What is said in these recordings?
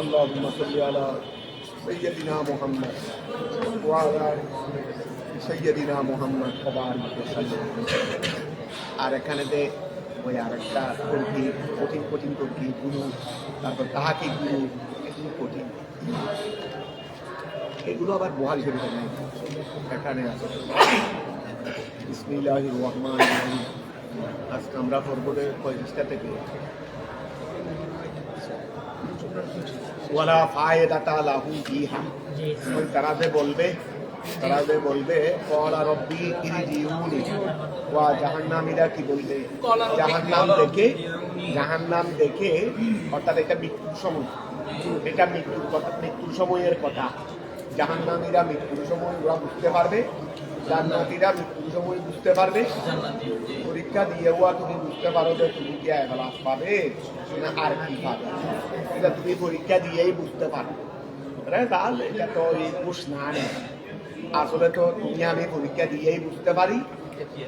اللهم صل على سيدنا محمد وعلى سيدنا محمد وبارك وسلم। আর এখানেতে ওই আরেকটা তরকিব, কঠিন কঠিন তরকিব গুলো, তারপর তাহাকি গুলো, এগুলো কঠিন, এগুলো আবার বুখারী শরীফে নেই, এখানে আছে। বিসমিল্লাহির রহমানির রহিম। আজকে আমরা পর্বতে 35টা থেকে ওয়ালা ফায়দাতা লাহু ফিহা, তারা যে বলবে ক্বালা রব্বি ইরজিউনি, ওয়া জাহান্নামীরা কি বলবে, জাহান্নাম দেখে, অর্থাৎ এটা মৃত্যুর সময়, এটা মৃত্যুর সময়ের কথা। জাহান্নামীরা মৃত্যুর সময় ওরা বুঝতে পারবে, জান্নাতীরা মৃত্যুর সময় বুঝতে পারবে। পরীক্ষা দিয়েও তুমি বুঝতে পারো যে তুমি কি এখলাস পাবে না আর কি পাবে, এটা তুমি পরীক্ষা দিয়েই বুঝতে পারো। তাহলে এটা তো এই ঘুষ না, আসলে তো তুমি আমি পরীক্ষা দিয়েই বুঝতে পারি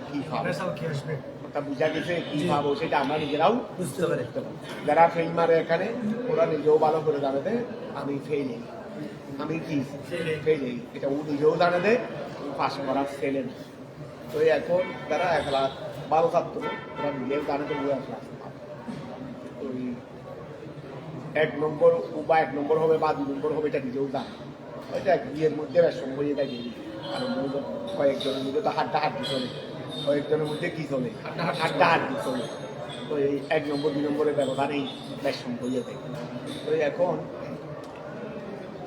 কি পাবো। বুঝা গেছে কি পাবো সেটা আমরা নিজেরাও বুঝতে পারি। যারা ফেল মারে এখানে, ওরা নিজেও ভালো করে জানে যে আমি ফেল, আমি কি ফেল, এটা ও নিজেও জানে যে পাস করার ছেলে না। তো এখন তারা একলা ভালো ছাত্র, ওরা নিজেও জানে যে ও একলা ওই 1 নম্বর বা 1 নম্বর হবে বা 2 নম্বর হবে, এটা নিজেও জানে। ওইটা বিয়ের মধ্যে সম্ভব হয়ে থাকে। আর কয়েকজনের মধ্যে তো হাড্ডাহাড্ডি চলে, কয়েকজনের মধ্যে কি চলে, হাড্ডাহাড্ডি চলে। তো এই 1 নম্বর 2 নম্বরের ব্যবধানেই বেশ সম্ভব হয়ে থাকে। তো এখন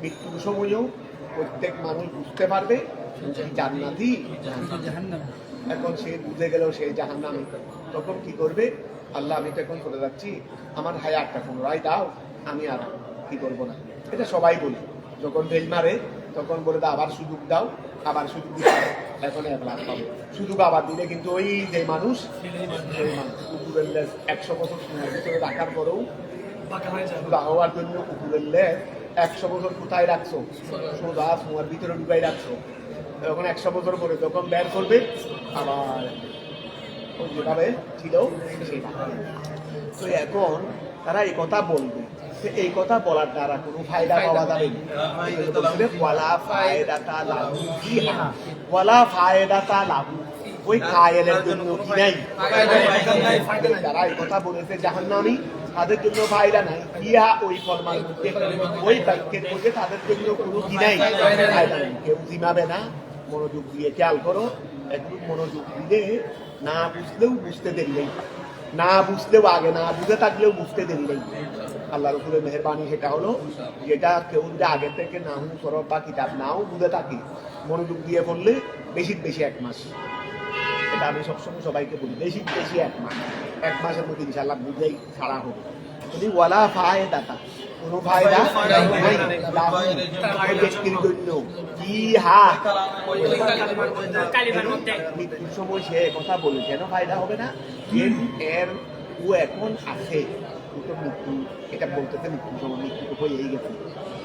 মৃত্যুর সময়ও প্রত্যেক মানুষ বুঝতে পারবে জান্নাতি, এখন সে বুঝে গেলেও সে জাহান্নামী। তখন কি করবে, আল্লাহ আমি তো এখন চলে যাচ্ছি, আমার হায়াতটা পুনরায় দাও, আমি আর কি করবো না। এটা সবাই বলি, যখন ফেল মারে তখন বলে দাও আবার সুযোগ দাও, আবার সুযোগ দিতে, এখন একলাখ পাবে। সুযোগ আবার দিলে কিন্তু ওই যে মানুষ কুকুরের লেজ 100 বছর সময়ের ভিতরে রাখার পরেও হওয়ার জন্য কুকুরের লেজ 100 বছর কোথায় রাখছো, সোজা সময়ের ভিতরে ঢুকাই রাখছো। তখন 100 বছর পরে যখন বের করবে আবার যেভাবে ছিল সেটা। তো এখন তারা এই কথা বলবে, এই কথা বলার দ্বারা কোনো ফায়দা পাওয়া যাবে না। ওয়ালা ফায়দাতা লাহু ফিহা, ওয়ালা ফায়দাতা লাহু, ওই কায়েলের জন্য কি নাই, তারা এই কথা বলেছে জাহান্নামী, তাদের জন্য ফায়দা নাই। ফিহা ওই ফরমান মধ্যে, ওই বাক্যের মধ্যে তাদের জন্য কোনো কি নাই, ফায়দা নেই। কেউ জিমাবে না, মনোযোগ দিয়ে খেয়াল করো। একটু মনোযোগ দিলে না বুঝলেও বুঝতে দেরি নেই, না বুঝতেও আগে না বুঝে থাকলেও বুঝতে দেরি নেই। আল্লাহর উপরে মেহেরবানি সেটা হলো, যেটা কেউ যদি আগে থেকে না হু সরব বা কিতাব নাও বুঝে থাকি, মনোযোগ দিয়ে পড়লে বেশি 1 মাস। এটা আমি সবসময় সবাইকে বলি, বেশি 1 মাসের মধ্যে ইনশাআল্লাহ বুঝেই ছাড়া হবে। যদি ওয়ালা ফায়দাতা, কোনো ফায়দা ব্যক্তির জন্য কি হা, মৃত্যুর সময় সে কথা বলে কেন ফায়দা হবে না, এর ও এখন আছে তো মৃত্যু, এটা বলতেছে মৃত্যুর সময়, মৃত্যু তো হয়েই গেছে,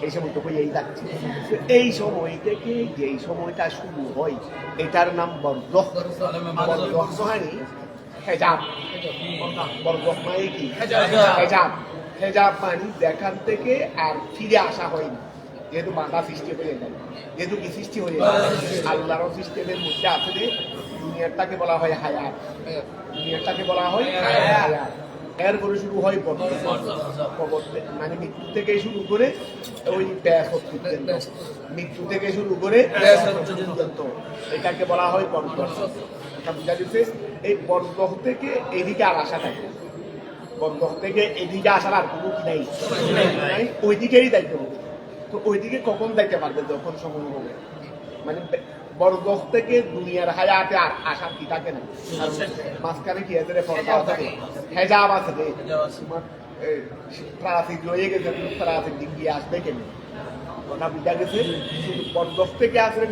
এই সময় তো হয়েই যাচ্ছে। এই সময় থেকে যেই সময়টা শুরু হয় এটার নাম বরজখ। বরজখ মানে হেজাব, বরজখ মানে কি হেজাব। হেজাব মানে দেখান থেকে আর ফিরে আসা হয়নি, যেহেতু বাধা সৃষ্টি হয়ে যায়, যেহেতু কি সৃষ্টি হয়ে যায়, আল্লাহর সিস্টেমের মধ্যে আছে যে দুনিয়াটাকে বলা হয় হায়াত, দুনিয়াটাকে বলা হয় হায়াত। এরপরে শুরু হয় মানে মৃত্যু থেকে শুরু করে ওই পর্যন্ত, মৃত্যু থেকে শুরু করে পর্যন্ত এটাকে বলা হয় বরজখ। এটা বুঝা গেছে। এই বরজখ থেকে এদিকে আর আসা থাকে, বরজখ থেকে এদিকে আসার আর কোনো কি নাই, ওই দিকেই দায়িত্ব হবে। তো ওইদিকে কখন যাইতে পারবে, যখন সময় হবে। মানে বরজখ থেকে দুনিয়ার হায়াতে আর আসার কি থাকে না, মাঝখানে কি আছে রে, পর্দা আছে, হেজাব আছে রে, তোমার ট্রাফিক রয়ে গেছে, তুমি ট্রাফিক দিক দিয়ে আসবে কেন, কথা বুঝা গেছে। শুধু বরজখ থেকে আসলে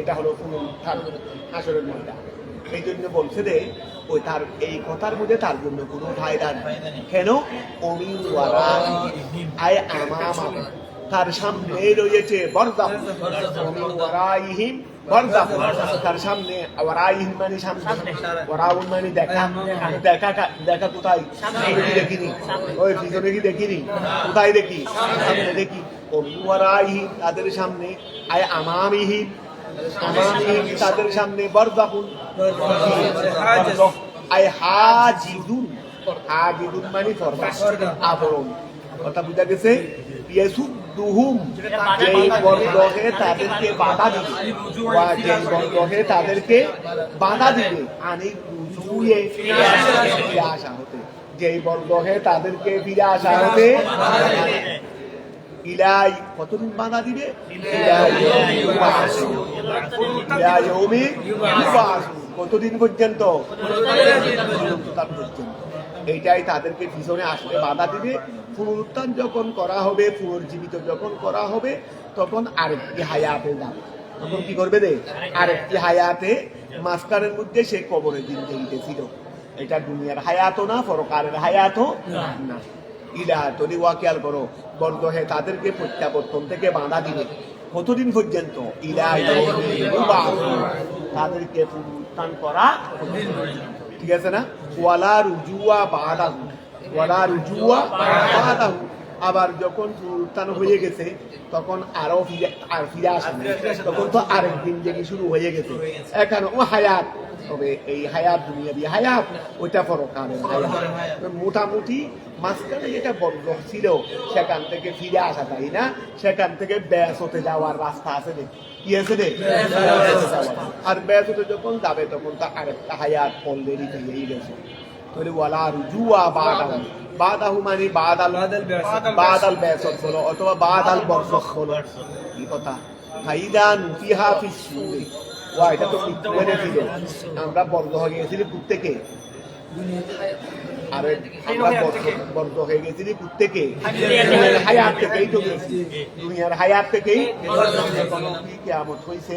এটা হলো পুনরুত্থান, হাসরের ময়দান। এই জন্য বলছে যে ওই তার এই কথার মধ্যে তার জন্য কোনো ফায়দা নেই। কেন, অমিন ওয়ারা আয় আমামা, তার সামনে রয়েছে বরজাখ, ওমিন ওয়ারাইহিম বরজাখ, তার সামনে ওয়ারাইহিম মানে সামনে, ওয়ারাউন মানে দেখা, দেখা দেখা কোথায়? সামনে কি দেখিনি? ওই পিছনে কি দেখিনি? কোথায় দেখি? সামনে দেখি। ওমিন ওয়ারাইহিম তাদের সামনে, আয় আমামিহিম, আমামিহিম তাদের সামনে বরজাখুন, আয় হাজিদুন, হাজিদুন মানে পর্দা, আবরণ। কথা বুঝা গেছে? ইয়াসুদ্দুহুম যেই বরদহে তাদেরকে বাধা দিবে, ওয়া যেই বরদহে তাদেরকে বাধা দিবে, আনি রুজুয়ে ফিরে আসা হতে, যেই বরদহে তাদেরকে ফিরে আসা হতে, ইলাই কতদিন বাধা দিবে? ইলাই ইয়াউমি ইউবাসু, কতদিন পর্যন্ত? পর্যন্ত। এইটাই তাদেরকে পিছনে আসতে বাধা দিবে। পুনরুত্থান যখন করা হবে, পুনর্জীবিত যখন করা হবে, তখন আরেকটি হায়াতে যাবে। তখন কি করবে রে? আরেকটি হায়াতে, মাঝখানের মধ্যে সে কবরে জিন্দেগিতে ছিল। এটা দুনিয়ার হায়াতও না, পরকালের হায়াতও না। ইলা তলি ওয়াকিয়াল করো, বরদহে তাদেরকে প্রত্যাবর্তন থেকে বাধা দিবে। কতদিন পর্যন্ত? ইলা তাদেরকে পুনরুত্থান করা, ঠিক আছে না? ওয়ালা রুজুয়া বাদাহু, ওয়ালা রুজুয়া বাদাহু, আবার যখন পুনরুত্থান হয়ে গেছে তখন আরো ফিরে আসে না, তখন তো আরেকদিন থেকে শুরু হয়ে গেছে। এখন ও হায়াত, তবে এই হায়াত দুনিয়াবি হায়াত, ওইটা পরকালের হায়াত। মোটামুটি মাঝখানে যেটা বন্ধ ছিল সেখান থেকে ফিরে আসা যায় না, সেখান থেকে ব্যাস হতে যাওয়ার রাস্তা আছে রে, কি আছে রে? আর ব্যাস হতে যখন যাবে তখন তো আরেকটা হায়াত অলরেডি পেয়েই গেছে। তাহলে ওয়ালা রুজুয়া বাদাহু, বাদাহু মানে বাদাল ব্যাসত বলো অথবা বাদাল বরজখ বলো, কি কথা? ফাইদা নুফিহা ফিস সূরি, ওয়া এটা তো মৃত্যুরে ছিল। আমরা বন্ধ হয়ে গেছিলি প্রত্যেকে, আরে আমরা বন্ধ হয়ে গেছিলি প্রত্যেকে হায়াত থেকেই তো গেছি, দুনিয়ার হায়াত থেকেই। কোনো কি কিয়ামত হইছে?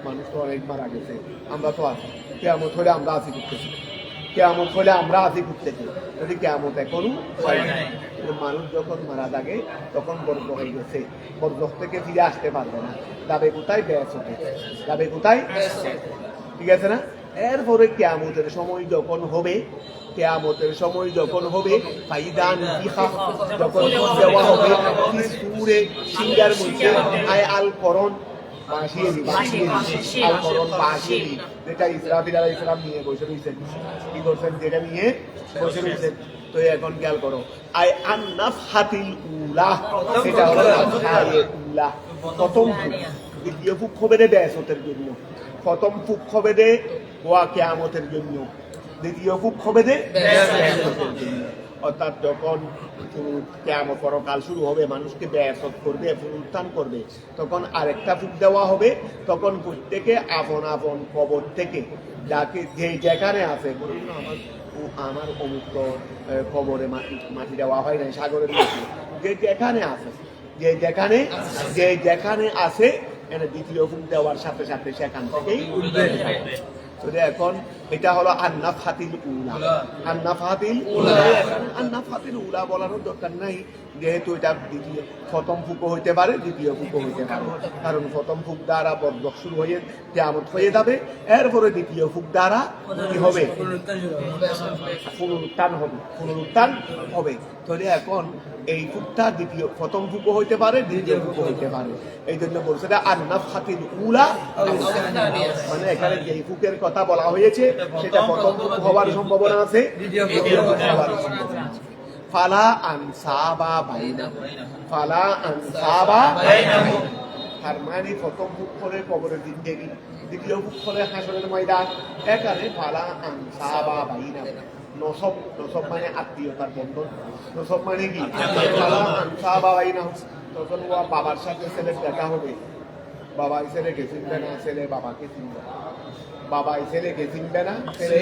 মানুষ তো অনেক মারা গেছে, আমরা তো আছি। কিয়ামত হলে আমরা আছি করতেছি, কিয়ামত হলে আমরা আছি করতেছি, যদি কিয়ামত এখনো হয় না। মানুষ যখন মারা থাকে তখন বর্গ হয়ে গেছে, বর্গ থেকে ফিরে আসতে পারবে না, যাবে কোথায়? ব্যাস হতে যাবে, কোথায়? ঠিক আছে না? এরপরে কিয়ামতের সময় যখন হবে, কিয়ামতের সময় যখন হবে, ফাইদান বিহা যখন দেওয়া হবে, সুরে সিঙ্গার মধ্যে আয় আল করণ বাঁশিয়ে দি, আল করণ বাঁশিয়ে দি, যেটা ইসরাফিল আলাইহিস সালাম নিয়ে বসে রয়েছেন। কি করছেন? যেটা নিয়ে বসে রয়েছেন। তো এখন খেয়াল করো, আই আন্নাফহাতিল উলা, এটা হলো নাফহায়ে উলা, প্রথম ফুক। দ্বিতীয় ফুক হবে রে ব্যাসতের জন্য, প্রথম ফুক হবে রে ওয়া কিয়ামতের জন্য, দ্বিতীয় ফুক হবে রে ব্যাসতের জন্য। অর্থাৎ যখন কিয়ামত পরকাল শুরু হবে, মানুষকে ব্যাসত করবে, পুনরুত্থান করবে, তখন আরেকটা ফুক দেওয়া হবে। তখন প্রত্যেকে আপন আপন কবর থেকে, যাকে যে যেখানে আছে, আমার অমুক কবরে মাটি দেওয়া হয় নাই, সাগরের মধ্যে, যে যেখানে আছে, যে যেখানে আছে, দ্বিতীয় ফুক দেওয়ার সাথে সাথে সেখান থেকেই উঠবে। এখন এটা হলো আন্নাফহাতিল উলা, আন্নাফহাতিল উলা। আন্নাফহাতিল উলা বলার দরকার নাই, যেহেতু এটা দ্বিতীয়, প্রথম ফুকও হইতে পারে, দ্বিতীয় ফুকও হইতে পারে। কারণ প্রথম ফুক দ্বারা বরজখ শুরু হয়ে কিয়ামত হয়ে যাবে, এরপরে দ্বিতীয় ফুক দ্বারা কি হবে? পুনরুত্থান হবে, পুনরুত্থান হবে। তাহলে এখন এই ফুকটা দ্বিতীয়, প্রথম ফুকও হইতে পারে, দ্বিতীয় ফুকও হইতে পারে। এই জন্য বলছে আন্নাফহাতিল উলা, মানে এখানে যে ফুকের কথা বলা হয়েছে সেটা প্রথম ফুক হওয়ার সম্ভাবনা আছে, দ্বিতীয় ফুক হওয়ার সম্ভাবনা আছে। ফালা আনসাবা বাইনাহুম, ফালা আনসাবা বাইনাহুম, তার মানে প্রথম ফুক হলে কবরের জিন্দেগি, দ্বিতীয় ফুক হলে হাসরের ময়দান। এখানে ফালা আনসাবা বাইনাহুম, নসব, নসব মানে আত্মীয়তার বন্ধন, নসব মানে কি? ফালা আনসাবা বাইনাহুম, তখন ও বাবার সাথে ছেলের দেখা হবে, বাবা ছেলেকে চিনবে না, ছেলে বাবাকে চিনবে না, বাবা ছেলেকে চিনবে না, ছেলে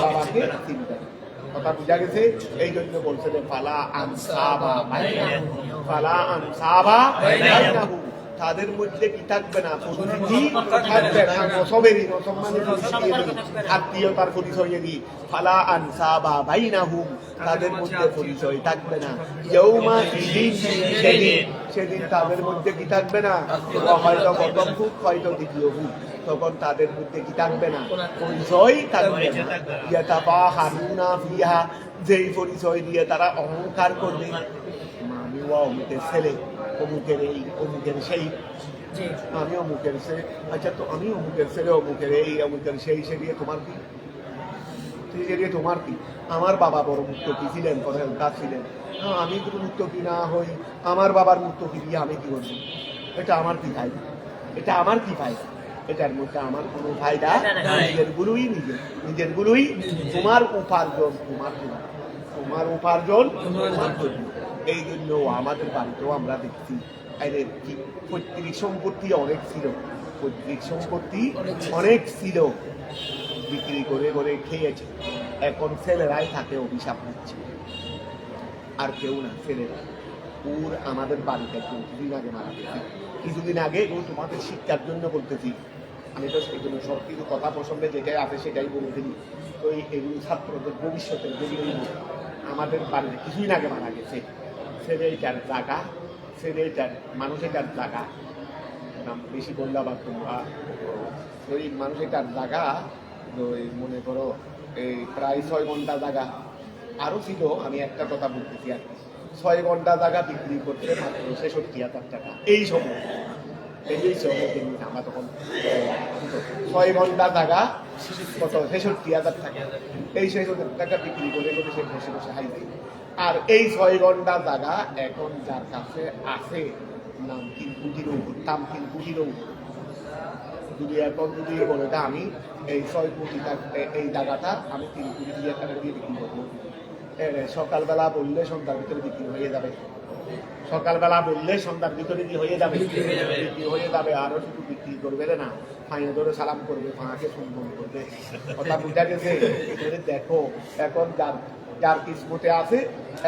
বাবাকে চিনবে না। কথা বুঝা গেছে? এই জন্য বলছে যে ফালা আনসাবা বাইনাহুম, ফালা আনসাবা বাইনাহুম, তাদের মধ্যে কি থাকবে না? পরিচিতি থাকবে না। নসবেরই নসম্মানের পরিচয় দিই, আত্মীয়তার পরিচয় দিই। ফালা আনসাবা বাইনাহুম, তাদের মধ্যে পরিচয় থাকবে না। ইয়াউমা ইদিন, সেদিন তাদের মধ্যে কি থাকবে না? হয়তো প্রথম হুক, হয়তো দ্বিতীয় হুক, তখন তাদের মধ্যে কি থাকবে না? পরিচয় থাকবে না। ইয়াতাফাখারুনা ফিহা, যেই পরিচয় দিয়ে তারা অহংকার করবে, আমি অমুকের ছেলে, অমুকের এই, অমুকের সেই, আমি অমুকের ছেলে। আচ্ছা, তো আমি অমুকের ছেলে, অমুকের এই, অমুকের সেই, সে দিয়ে তোমার কি? সে দিয়ে তোমার কি? আমার বাবা বড় মুক্তকি ছিলেন, পরেলকার ছিলেন, আমি যদি মুক্তকি না হই, আমার বাবার মুক্তকি দিয়ে আমি কি করবো? এটা আমার কি ফায়দা? এটা আমার কি ফায়দা? এটার মধ্যে আমার কোনো ফায়দা? নিজের গুলোই নিজের গুলোই। তোমার উপার্জন তোমার জন্য, তোমার উপার্জন তোমার জন্য। এই জন্য আমাদের বাড়িতেও আমরা দেখছি পৈতৃক সম্পত্তি অনেক ছিল, পৈতৃক সম্পত্তি অনেক ছিল, বিক্রি করে করে খেয়েছে। এখন ছেলেরাই থাকে অভিশাপ দিচ্ছে, আর কেউ না, ছেলেরা। ওর আমাদের বাড়িতে কিছুদিন আগে মারা গেছে, কিছুদিন আগে ও তোমাদের শিক্ষার জন্য বলতেছি, আমি তো সেই জন্য সব কিছু কথা প্রসঙ্গে যেটাই আছে সেটাই বলে দিই। তো এগুলো ছাত্রদের ভবিষ্যতের জন্যই আমাদের বাড়িতে কিছুদিন আগে মারা গেছে। ছেলেটার জায়গা, ছেলেটার মানুষেটার জায়গা, বেশি বললে আবার তোমরা, ওই মানুষেটার জায়গা ওই মনে করো এই প্রায় 6 ঘন্টা জায়গা আরো ছিল। আমি একটা কথা বলতেছি আর কি, 6 ঘন্টা জায়গা বিক্রি করতে মাত্র 66,000 টাকা। এই সময় আমরা তখন 6 ঘন্টা জায়গা কত? 66,000 টাকা। এই 66,000 টাকা বিক্রি করে করে সে বসে বসে হাইতে। আর এই 6 ঘন্টা জায়গা এখন যার কাছে আছে নাম 3 কোটির উপর, দাম 3 কোটির উপর। যদি এখন যদি বলে আমি এই 6 কোটি টাকা, এই জায়গাটা আমি 3 কোটি টাকা দিয়ে বিক্রি করবো, সকালবেলা বললে সন্ধ্যার ভিতরে বিক্রি হয়ে যাবে। সকালবেলা বললে সন্ধ্যার ভিতরে কি হয়ে যাবে? বিক্রি হয়ে যাবে। আরো শুধু বিক্রি করবে না, ফাইনে ধরে সালাম করবে, ফাঁকে সম্মান করবে। কথা বুঝা গেছে? দেখো এখন যার কিসমতে আছে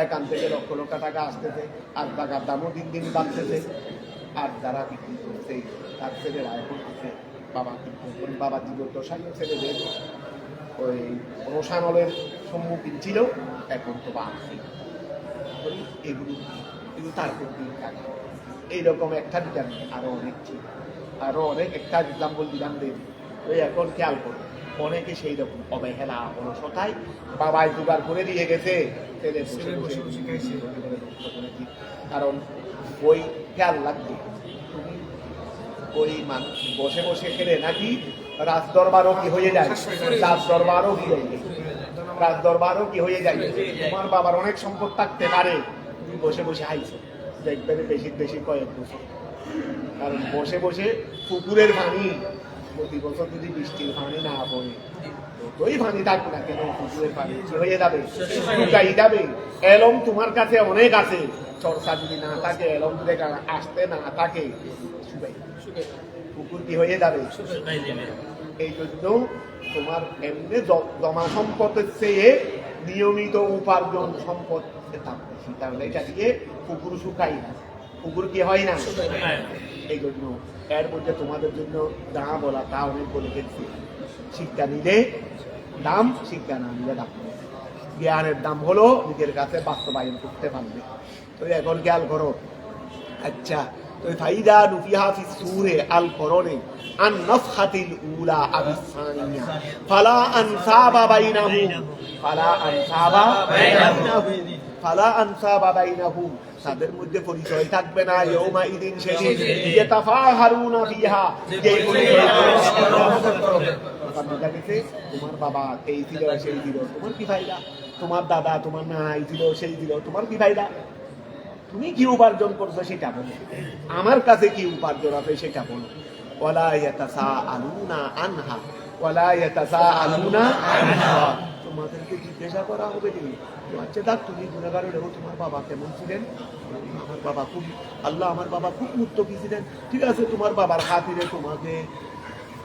এখান থেকে লক্ষ লক্ষ টাকা আসতেছে, আর টাকার দামও দিন দিন বাড়তেছে। আর যারা বিক্রি করছে তার ছেলেরা এখন করছে বাবা জীবদ্দশায় ছেলেদের ওই রোশানলের সম্মুখীন ছিল, এখন তো বাড়ছে। এগুলো তার প্রতি এইরকম একটা দিতাম, আরো অনেক ছিল, আরো অনেক একটা এক্সাম্পল দিলাম দেব। ওই এখন খেয়াল করো, অনেকে সেই রকম অবহেলা অলসতায় বাবাই জোগাড় করে দিয়ে গেছে, কারণ ওই খেয়াল লাগবে তুমি ওই মানুষ বসে বসে খেলে নাকি রাজ দরবারও কি হয়ে যায়, রাজ দরবারও কি হয়ে যায়, রাজ দরবারও কি হয়ে যায়। তোমার বাবার অনেক সম্পদ থাকতে পারে, তুমি বসে বসে হাইছো, দেখবেন বেশি বেশি কয়েক বছর। কারণ বসে বসে পুকুরের পানি প্রতি বছর যদি বৃষ্টির পানি না পড়ে, যতই পানি থাকবে না কেন পুকুরের পানি কি হয়ে যাবে, শুকাই যাবে। এলম তোমার কাছে অনেক আছে, চর্চা যদি না থাকে, এলম যদি আসতে না থাকে, পুকুর কি হয়ে যাবে। এই জন্য তোমার এমনি জমা সম্পদের চেয়ে নিয়মিত উপার্জন সম্পদ বেশি, তাহলে এটা দিয়ে পুকুর শুকাই না, পুকুর কি হয় না। এই জন্য এর মধ্যে তোমাদের জন্য যা বলা তা অনেক বলে গেছি। শিক্ষা নিলে দাম, শিক্ষা না নিলে দাম। জ্ঞানের দাম হলো নিজের কাছে বাস্তবায়ন করতে পারবে। তো এখন খেয়াল করো। আচ্ছা, তো ফাইদা নুফিহা ফিস সূরে আল করনে আন নাফখাতিল উলা আবিসানিয়া ফালা আনসাবা বাইনাহুম, ফালা আনসাবা বাইনাহুম, ফালা আনসাবা বাইনাহুম, তাদের মধ্যে পরিচয় থাকবে না। ইয়াউমা ইদিন, সেদিন ইয়াতাফাহারুনা ফিহা, যে পরিচয় তোমার বাবা এই ছিল সেই ছিল, তোমার কি ফায়দা? তোমার দাদা তোমার না এই ছিল সেই ছিল, তোমার কি ফায়দা? তুমি কি উপার্জন করছো সেটা বলো, আমার কাছে কি উপার্জন আছে সেটা বলো। ওয়ালা ইয়াতাসাআলুনা আনহা, ওয়ালা ইয়াতাসাআলুনা আনহা, তোমাদেরকে জিজ্ঞাসা করা হবে তুমি। আচ্ছা দেখ, তুমি গুনাহগার হলেও তোমার বাবা কেমন ছিলেন? আমার বাবা খুব, আল্লাহ আমার বাবা খুব মুত্তাকি ছিলেন। ঠিক আছে, তোমার বাবার খাতিরে তোমাকে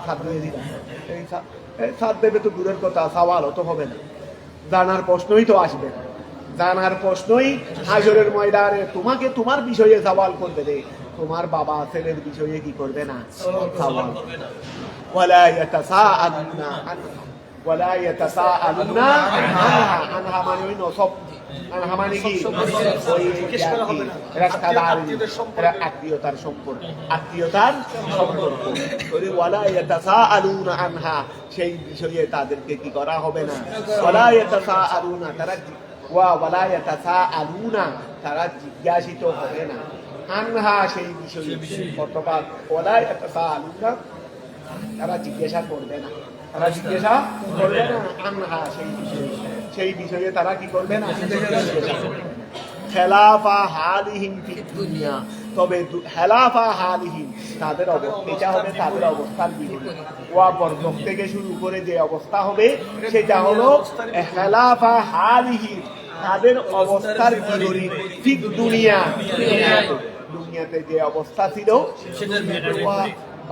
সাথ দিয়ে দিলাম। এই সাথ দেবে তো দূরের কথা, সওয়ালও তো হবে না, জানার প্রশ্নই তো আসবে না, জানার প্রশ্নই হাসরের ময়দানে তোমাকে তোমার বিষয়ে সওয়াল করবে রে। তোমার বাবা ছেলের বিষয়ে কি করবে না সওয়াল ওয়ালা ইয়াতাসাআলুনা আনহা ওয়ালা ইয়াতাসাআলুনা আনহা মানে ওই নসব আনহা মানে কি ওই আত্মীয়তার সম্পর্ক ওয়ালা ইয়াতাসাআলুনা আনহা সেই বিষয়ে তাদেরকে কি করা হবে না ওয়ালা ইয়াতাসাআলুনা ওয়ালা ইয়াতাসাআলুনা তারা জিজ্ঞাসিত হবে না আনহা সেই বিষয়ে অথবা ওয়ালা ইয়াতাসাআলুনা তারা জিজ্ঞাসা করবে না আনহা সেই বিষয়ে তারা কি করবে না খেলাফা হালিহিম ফিদ দুনিয়া তবে খেলাফা হালিহিম তাদের এটা হবে তাদের অবস্থার বিপরীত ওয়া বরজখ থেকে শুরু করে যে অবস্থা হবে সেটা হলো খেলাফা হালিহিম তাদের অবস্থার বিপরীত ফিদ দুনিয়াতে যে অবস্থা ছিল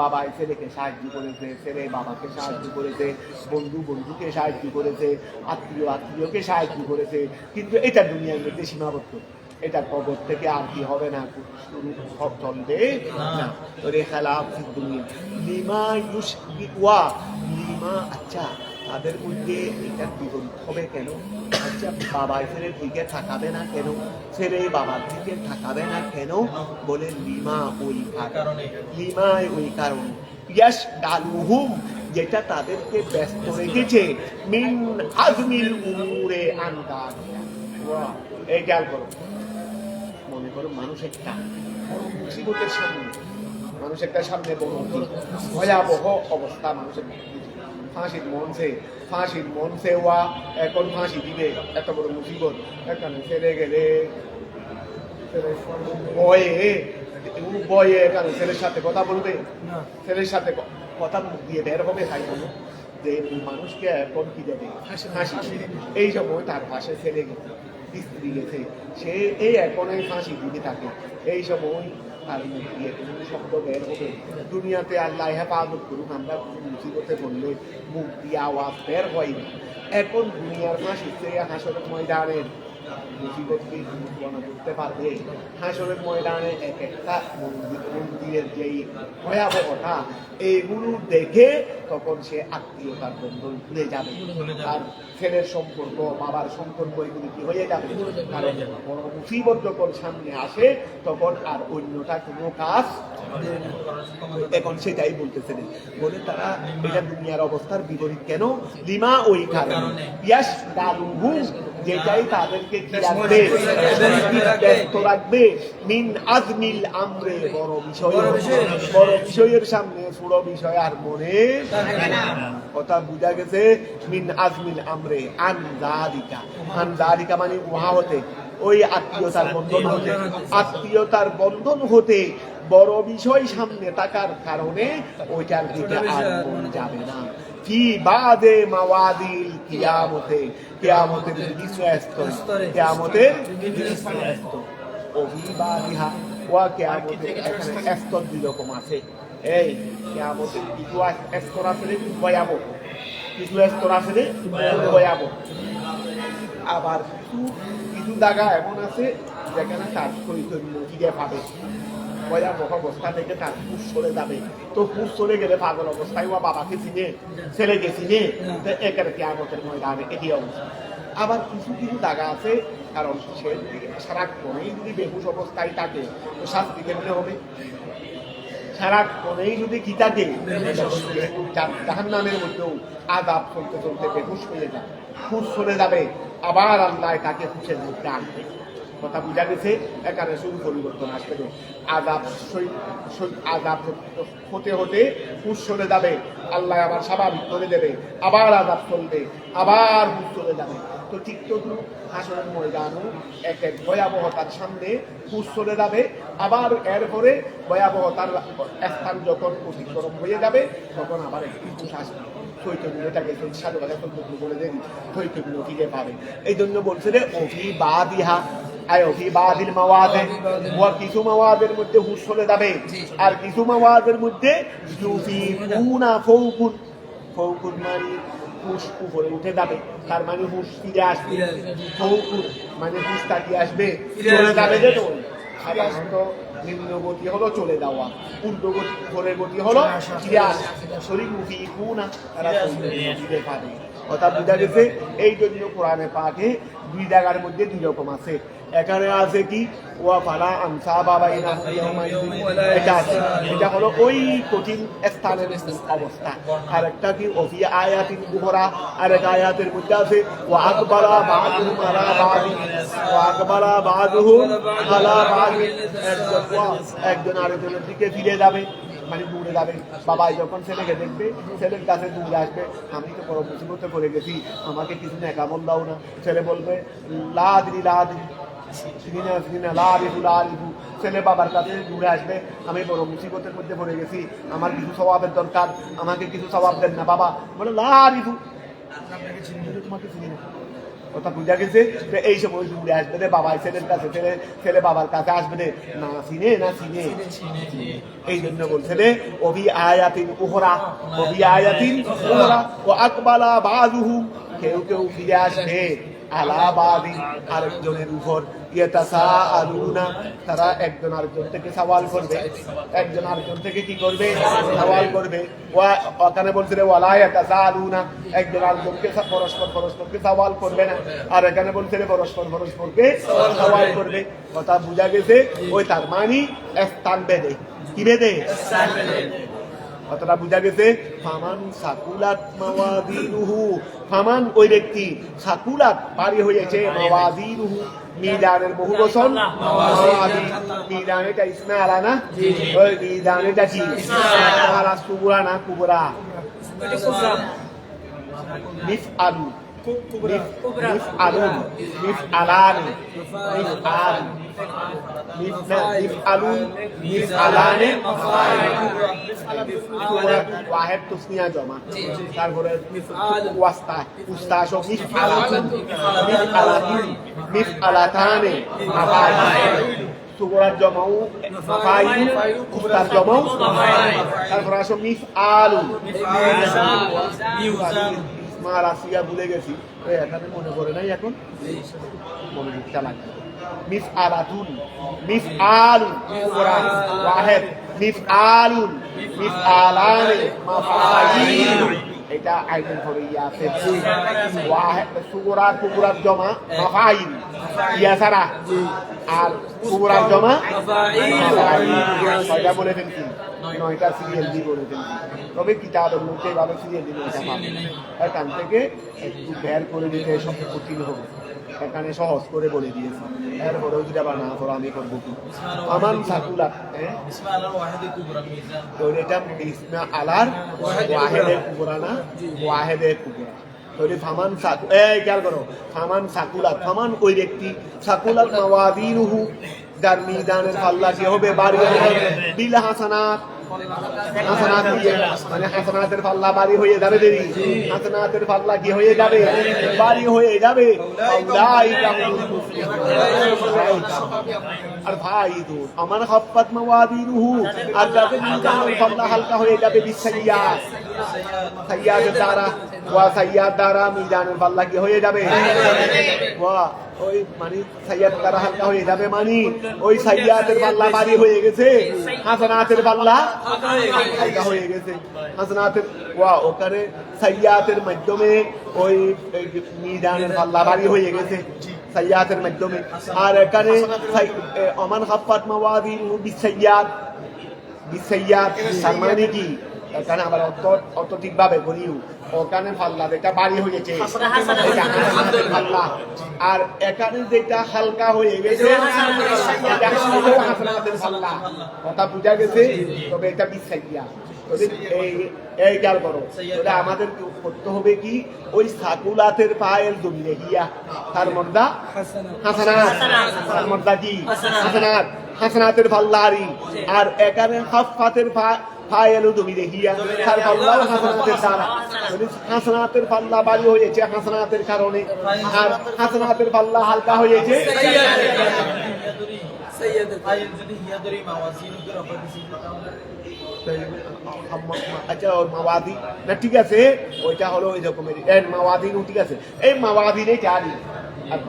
বাবা ছেলেকে সাহায্য করেছে, ছেলে বাবাকে সাহায্য করেছে, বন্ধু বন্ধুকে সাহায্য করেছে, আত্মীয়কে সাহায্য করেছে, কিন্তু এটা দুনিয়ার মধ্যে সীমাবদ্ধ। এটা কবর থেকে আর কি হবে না, শুরু চলবে না। খেলাফ দুনিয়া লিমা ইউশবিওয়া লিমা আচ্ছা তাদের মধ্যে এটা বিপরীত হবে কেন? আচ্ছা বাবা ছেলের দিকে তাকাবে না কেন, ছেলে বাবার দিকে তাকাবে না কেন? বলে লিমা ওই কারণে ইয়াস গালুহুম যেটা তাদেরকে ব্যস্ত রেখেছে মিন আজমিল উমুরে আনদারিয়া। এই খেয়াল করো, মনে করো মানুষ একটা বড় মুসিবতের সামনে, বড় ভয়াবহ অবস্থা, মানুষের ফাঁসির মনসে ওয়া এখন ফাঁসি দিবে, এত বড় মুসিবত, এখানে ছেড়ে গেলে বয়ে এখানে ছেলের সাথে কথা বলবে, ছেলের সাথে কথা মুখ দিয়ে বের হবে, তাই বলো যে মানুষকে এখন কি দেবে ফাঁসি। এই সময় তার পাশে ছেলে গেছে, স্ত্রী গেছে, সে এই এখন ফাঁসি দিতে থাকে, এই সময় তার মুখ দিয়ে কোনো শব্দ বের হবে। দুনিয়াতে আল্লাহ হেফাজত করুন, আমরা মুসিবতে বললে মুখ দিয়ে আওয়াজ বের হয় না। এখন দুনিয়ার ফাঁসি হাসরের ময়দানের মুসিবতকে বর্ণনা করতে পারবে। হাসরের ময়দানে এক একটা মন্দিরের যেই ভয়াবহতা, এইগুলো দেখে তখন সে আত্মীয়তার বন্ধন ভুলে যাবে, আর ছেলের সম্পর্ক, বাবার সম্পর্ক, এগুলি কি হয়ে যাবে। কারণ বড় মুসিবত যখন সামনে আসে তখন আর অন্যটা কোনো কাজ, এখন সেটাই বলতেছে বলে তারা এটা দুনিয়ার অবস্থার বিপরীত কেন? লিমা ওই কারণে ইয়াস গালুহু যেটাই তাদেরকে কি রাখবে, ব্যস্ত রাখবে মিন আজমিল আমরে বড় বিষয়ের সামনে ছোট বিষয় আর মনে কথা বুঝা গেছে। মিন আজমিল আমরে আনজারিকা মানে উহা হতে ওই আত্মীয়তার বন্ধন হতে বড় বিষয় সামনে থাকার কারণে ওইটার দিকে আর মন যাবে না। কি বাদে মাওয়াদিল কিয়ামতের অভিবাদিহা ওয়া কিয়ামতের এখানে স্তর দুই রকম আছে। এই কিয়ামতের কিছু স্তর আছে ভয়াবহ, কিছু স্তর আছে ভয়াবহ, আবার কিছু জায়গা এমন আছে যেখানে তার চৈতন্য পাবে, ভয়াবহ অবস্থা থেকে তার ফুস চলে যাবে। তো ফুস চলে গেলে পাগল অবস্থায় ও বাবাকে চিনে, ছেলেকে চিনে, একের কিয়ামতের ময়দানে একই অবস্থা। আবার কিছু জায়গা আছে, কারণ সে সারাক্ষণেই যদি বেহুশ অবস্থায় থাকে তো শাস্তি কেমনে হবে? সারাক্ষণেই যদি কি থাকে, জাহান্নামের মধ্যেও আযাব চলতে চলতে বেহুশ হয়ে যায়, ফুস চলে যাবে, আবার আল্লাহ তাকে ফুসের মধ্যে আনবে। কথা বুঝা গেছে? এখানে শুধু পরিবর্তন আসবে, আযাব হতে হতে ফুস চলে যাবে, আল্লাহ আবার স্বাভাবিক করে দেবে, আবার আযাব চলবে, আবার ফুস চলে যাবে। তো ঠিক তো হাসরের ময়দানও এক এক ভয়াবহতার সামনে ফুস চলে যাবে, আবার এরপরে ভয়াবহতার স্থান যখন অতিক্রম হয়ে যাবে তখন আবার একটি ফুস আসবে। চৈতন্যটাকে সাধু কথা বলে দেন, চৈতন্য ফিরে পাবে। এই জন্য বলছে রে অভিবাদিহা অভিবাদিল মাওয়াদে, কিছু মাওয়াদের মধ্যে হুশ চলে যাবে, আর কিছু মাওয়াদের মধ্যে ফৌকুন মানে হুশ উপরে উঠে যাবে, তার মানে হুশ ফিরে আসবে। ফৌকুন মানে হুশ তাকিয়ে আসবে, চলে যাবে যে সাধারণত নিম্নগতি হলো চলে যাওয়া, ঊর্ধ্বগতি উপরের গতি হলো ফিরে আসা। শরীর মুখী না তারা দিতে পারে। অর্থাৎ বোঝা গেছে এই জন্য কোরআনে পাকে দুই জায়গার মধ্যে দুই রকম আছে। এখানে আছে কি ওয়া ফালা আমসা বাবা এটা আছে, এটা হলো ওই কঠিন স্থানের অবস্থা। আর একটা কি ওফি আয়াতিন কুবরা, আর এক আয়াতের মধ্যে আছে ওয়া আকবালা বাদুহুম আলা বাদি, ওয়া আকবালা বাদুহুম আলা বাদি, একজন আরেকজনের দিকে ফিরে যাবে, মানে দূরে যাবে। বাবা যখন ছেলেকে দেখবে, ছেলের কাছে দূরে আসবে, আমি তো বড় মুসিবতে পড়ে গেছি, আমাকে কিছু নেকামল দাও না। ছেলে বলবে লাদিনি লাদিনি ছেলে বাবার কাছে দূরে আসবে, আমি বড় মুসিবতের মধ্যে পড়ে গেছি, আমার কিছু স্বভাবের দরকার, আমাকে কিছু স্বভাব দেন না বাবা। বলে লারিফু, তোমাকে চিনি না। কথা বুঝা গেছে যে এই সময় দূরে আসবে রে বাবা ছেলের কাছে, ছেলে বাবার কাছে আসবে রে, না চিনে না চিনে। এই জন্য বলছে রে অভি আয়াতিন উহরা, অভি আয়াতিন উহরা ও আকবালা বাযুহুম, কেউ কেউ ফিরে আসবে আলা বাদি, আরেকজনের উপর, ইয়াতাসাআলুনা, তারা একজন আরেকজন থেকে সওয়াল করবে, একজন আরেকজন থেকে কি করবে সওয়াল করবে। ওখানে বলছে রে ওয়ালা ইয়াতাসাআলুনা, একজন আরেকজনকে পরস্পরকে সওয়াল করবে না, আর এখানে বলছে রে পরস্পরকে সওয়াল করবে। কথা বুঝা গেছে ওই তার মানে স্থান বেদে, কি বেদে স্থান বেদে। কথাটা বুঝা গেছে। ফামান সাকুলাত মাওয়াজিনুহু, ফামান ওই ব্যক্তি সাকুলাত পারি হয়েছে, মাওয়াজিনুহু মিজানের বহু বচন, মাওয়াজিন মিজান এটা ইসমে আলা না, ওই মিজান এটা কি আলা সুবরা না কুবরা, মিফআলু মিফআলুন মিফআলানি মিফআল মিফআলুন মিফআলানি ওয়াহেদ তুসনিয়া জমা, তারপরে ওয়াস্তা উস্তা সব মিফআলাতুন মিফআলাতুন মিফআলাতানি মাফাইল, সুগরার জমাও মাফাইল, উস্তার জমাও মাফাইল, তারপরে আসো মিফআলু মার আসিয়া ভুলে গেছি, এখানে মনে করে নাই, এখন মনে দিকটা লাগবে। মিফআলাতুন মিফআলুন কুবরা ওয়াহিদ, মিফআলুন মিফআলানি মাফাইল, এটা আইনের পরে আছে ওয়াহিদ সুগরা কুবরার জমা মাফাইল ইয়া সারা, আর কুবরার জমা মাফাইল। কয়টা বলে ফেলছি? 9টা সিরিয়াল দিয়ে বলে ফেলছি। তবে কিতাবের মধ্যে এভাবে সিরিয়াল দিলে এটা পাবে, এখান থেকে একটু বের করে দিতে সব কঠিন হবে, এখানে সহজ করে বলে দিয়েছি। এরপরেও যদি আবার না করো আমি করবো কি আমান সাকুলা, তো এটা ইসমা আলার ওয়াহেদে কুবরা না, ওয়াহেদে কুবরা। তাহলে ফামান সাকু, এই খেয়াল করো, ফামান সাকুলাত, ফামান ওই ব্যক্তি, সাকুলাত মাওয়াজিনুহু, যার মিজানের পাল্লা কি হবে বাড়ি হবে, বিল হাসানাত, হাসানাত দিয়ে মানে হাসানাতের পাল্লা বাড়ি হয়ে যাবে, দেরি হাসানাতের পাল্লা কি হয়ে যাবে বাড়ি হয়ে যাবে। আর ভাই তো আমার খাফাত মাওয়াজিনুহু, আর যাদের মিজানের পাল্লা হালকা হয়ে যাবে বিসাইয়াত, সাইয়াদের দ্বারা, ওয়া সাইয়াদ দ্বারা মিজানের পাল্লা কি হয়ে যাবে, ওয়া ওই মানে সাইয়াদ দ্বারা হালকা হয়ে যাবে, মানে ওই সাইয়াদের পাল্লা বাড়ি হয়ে গেছে, হাসানাতের পাল্লা হালকা হয়ে গেছে। হাসানাতের ওয়া ওখানে সাইয়াতের মাধ্যমে ওই মিজানের পাল্লা বাড়ি হয়ে গেছে সাইয়াতের মাধ্যমে, আর এখানে আমান খাফাত মাওয়াজিনুহু বিসাইয়াত, বিসাইয়াত তার মানে কি এখানে আবার অত ঠিকভাবে বলিও, ওখানে পাল্লা যেটা বাড়ি হয়েছে পাল্লা, আর এখানে যেটা হালকা হয়ে গেছে এটা হাসানাতের পাল্লা। কথা বুঝা গেছে? তবে এটা বিসাইয়াত। এই খেয়াল করো, আমাদের করতে হবে কি ওই সাকুলাতের পায়ের জমিনে গিয়া তার মর্দা হাসানাত, তার মর্দা কি হাসানাত, হাসানাতের পাল্লারি, আর এখানে খাফাতের ফায়েলও জমিনে গিয়া তার পাল্লাও হাসানাতের দ্বারা, হাসানাতের পাল্লা বাড়ি হয়েছে হাসানাতের কারণে, আর হাসানাতের পাল্লা হালকা হয়েছে। আচ্ছা মাওয়াদি না, ঠিক আছে, ওইটা হলো ওই রকমের মাওয়াদিন, ঠিক আছে। এই মাওয়াদিনে চারি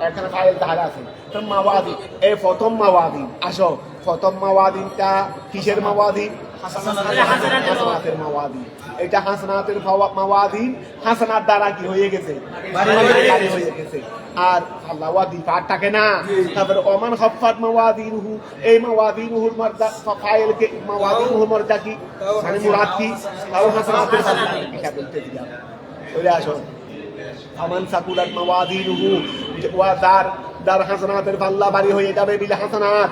এখানে ফাইল ধারা আছে তো মাওয়াদি এই প্রথম মাওয়াদিন আসো প্রথম মাওয়াদিনটা কিসের মাওয়াদিন হাসানাতের মাওয়াদিন এটা হাসানাতের মাওয়াদিন হাসানাত দ্বারা কি হয়ে গেছে বাড়ি হয়ে গেছে আর আল্লাহ ওয়াদিফাত থাকে না তারপরে ওমান খাফাত মাওয়াদিনহু এই মাওয়াদিনহুর মারদা ফাইল কে মাওয়াদিনহুর মারদা কি মানে মুরাদ কি তাও হাসানাতের হিসাব বলতে দিলাম চলে আসো আমান সাকুলাত মাওয়াদিনহু ওয়া দার হাসানাতের পাল্লা ভারী হয়ে যাবে বিল হাসানাত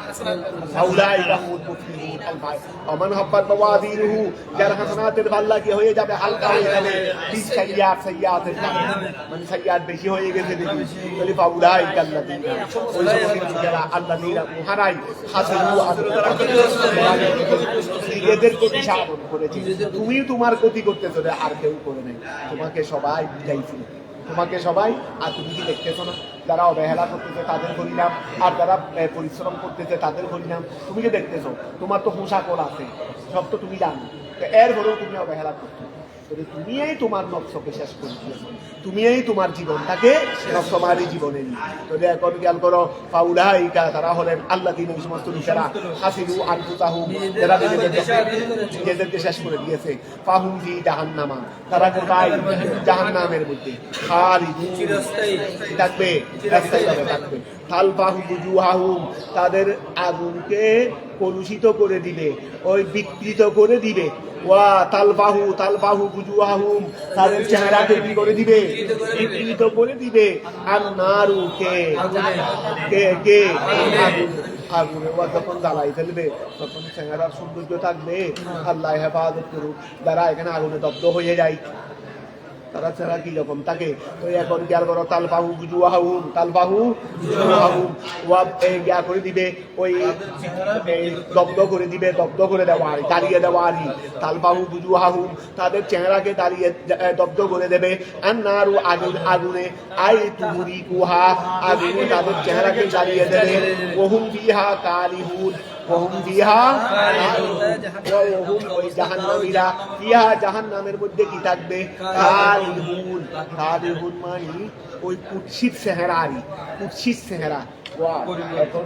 আউলাইকা হুমুল মুফলিহুন আলফায় ওমান খাফাত মাওয়াদিনহু যার হাসানাতের পাল্লা কি হয়ে যাবে হালকা হয়ে যাবে বিল সাইয়্যাতের মানে সাইয়্যাত বেশি হয়ে গেছে দেখি তাহলে আউলাইকা আল্লাযীনা ওই সমস্ত যারা আল্লাযীনা মুহারাই হাসিবু নিজেদের প্রতি সাধন করেছে তুমি তোমার ক্ষতি করতেছো আর কেউ করে নাই তোমাকে সবাই বুঝাইছিল তোমাকে সবাই আর তুমি কি দেখতেছো না যারা অবহেলা করতেছে তাদের হরিনাম আর যারা পরিশ্রম করতেছে তাদের হরিনাম তুমি কি দেখতেছো তোমার তো পোশাকল আছে সব তো তুমি জানো এর পরেও তুমি অবহেলা করছো তুমিই তোমার নকশকে শেষ করে দিয়েছো তুমিই তোমার জীবনটাকে নকশমারি জীবনে নিয়ে তবে এখন খেয়াল করো ফাউলাইকা তারা হলেন আল্লাযীনা ওই সমস্ত লোকেরা হাসিবু আনফুসাহুম যারা নিজেদেরকে শেষ করে দিয়েছে ফাহুম ফি জাহান্নামা তারা কোথায় জাহান্নামের মধ্যে খালিদুন থাকবে স্থায়ীভাবে থাকবে তালফাহু বুজুহাহুম তাদের আগুনকে কলুষিত করে দিবে ওই বিকৃত করে দিবে ওয়া তালফাহু বুজুহাহুম তাদের চেহারাকে কি করে দিবে বিকৃত করে দিবে আর নারু কে আগুনে ওয়া যখন জ্বালাই ফেলবে তখন চেহারার সৌন্দর্য থাকবে আল্লাহ হেফাজত করুক যারা এখানে আগুনে দগ্ধ হয়ে যায় তারা ছাড়া কি রকম থাকে তো এখন খেয়াল করো তালফাহু বুজুহাহুম ওয়া গিয়া করে দিবে ওই দগ্ধ করে দিবে দগ্ধ করে দেওয়া আর জ্বালিয়ে দেওয়া আর তালফাহু বুজুহাহুম তাদের চেহারাকে জ্বালিয়ে দগ্ধ করে দেবে আর নারু আগুনে আই তুহুরি কুহা আগুনে তাদের চেহারাকে জ্বালিয়ে দেবে ওহুম ফিহা কালিহুন ওই জাহান্নামীরা ফিহা জাহান্নামের মধ্যে কি থাকবে কালিহুন মানে ওই কুৎসিত চেহারা এখন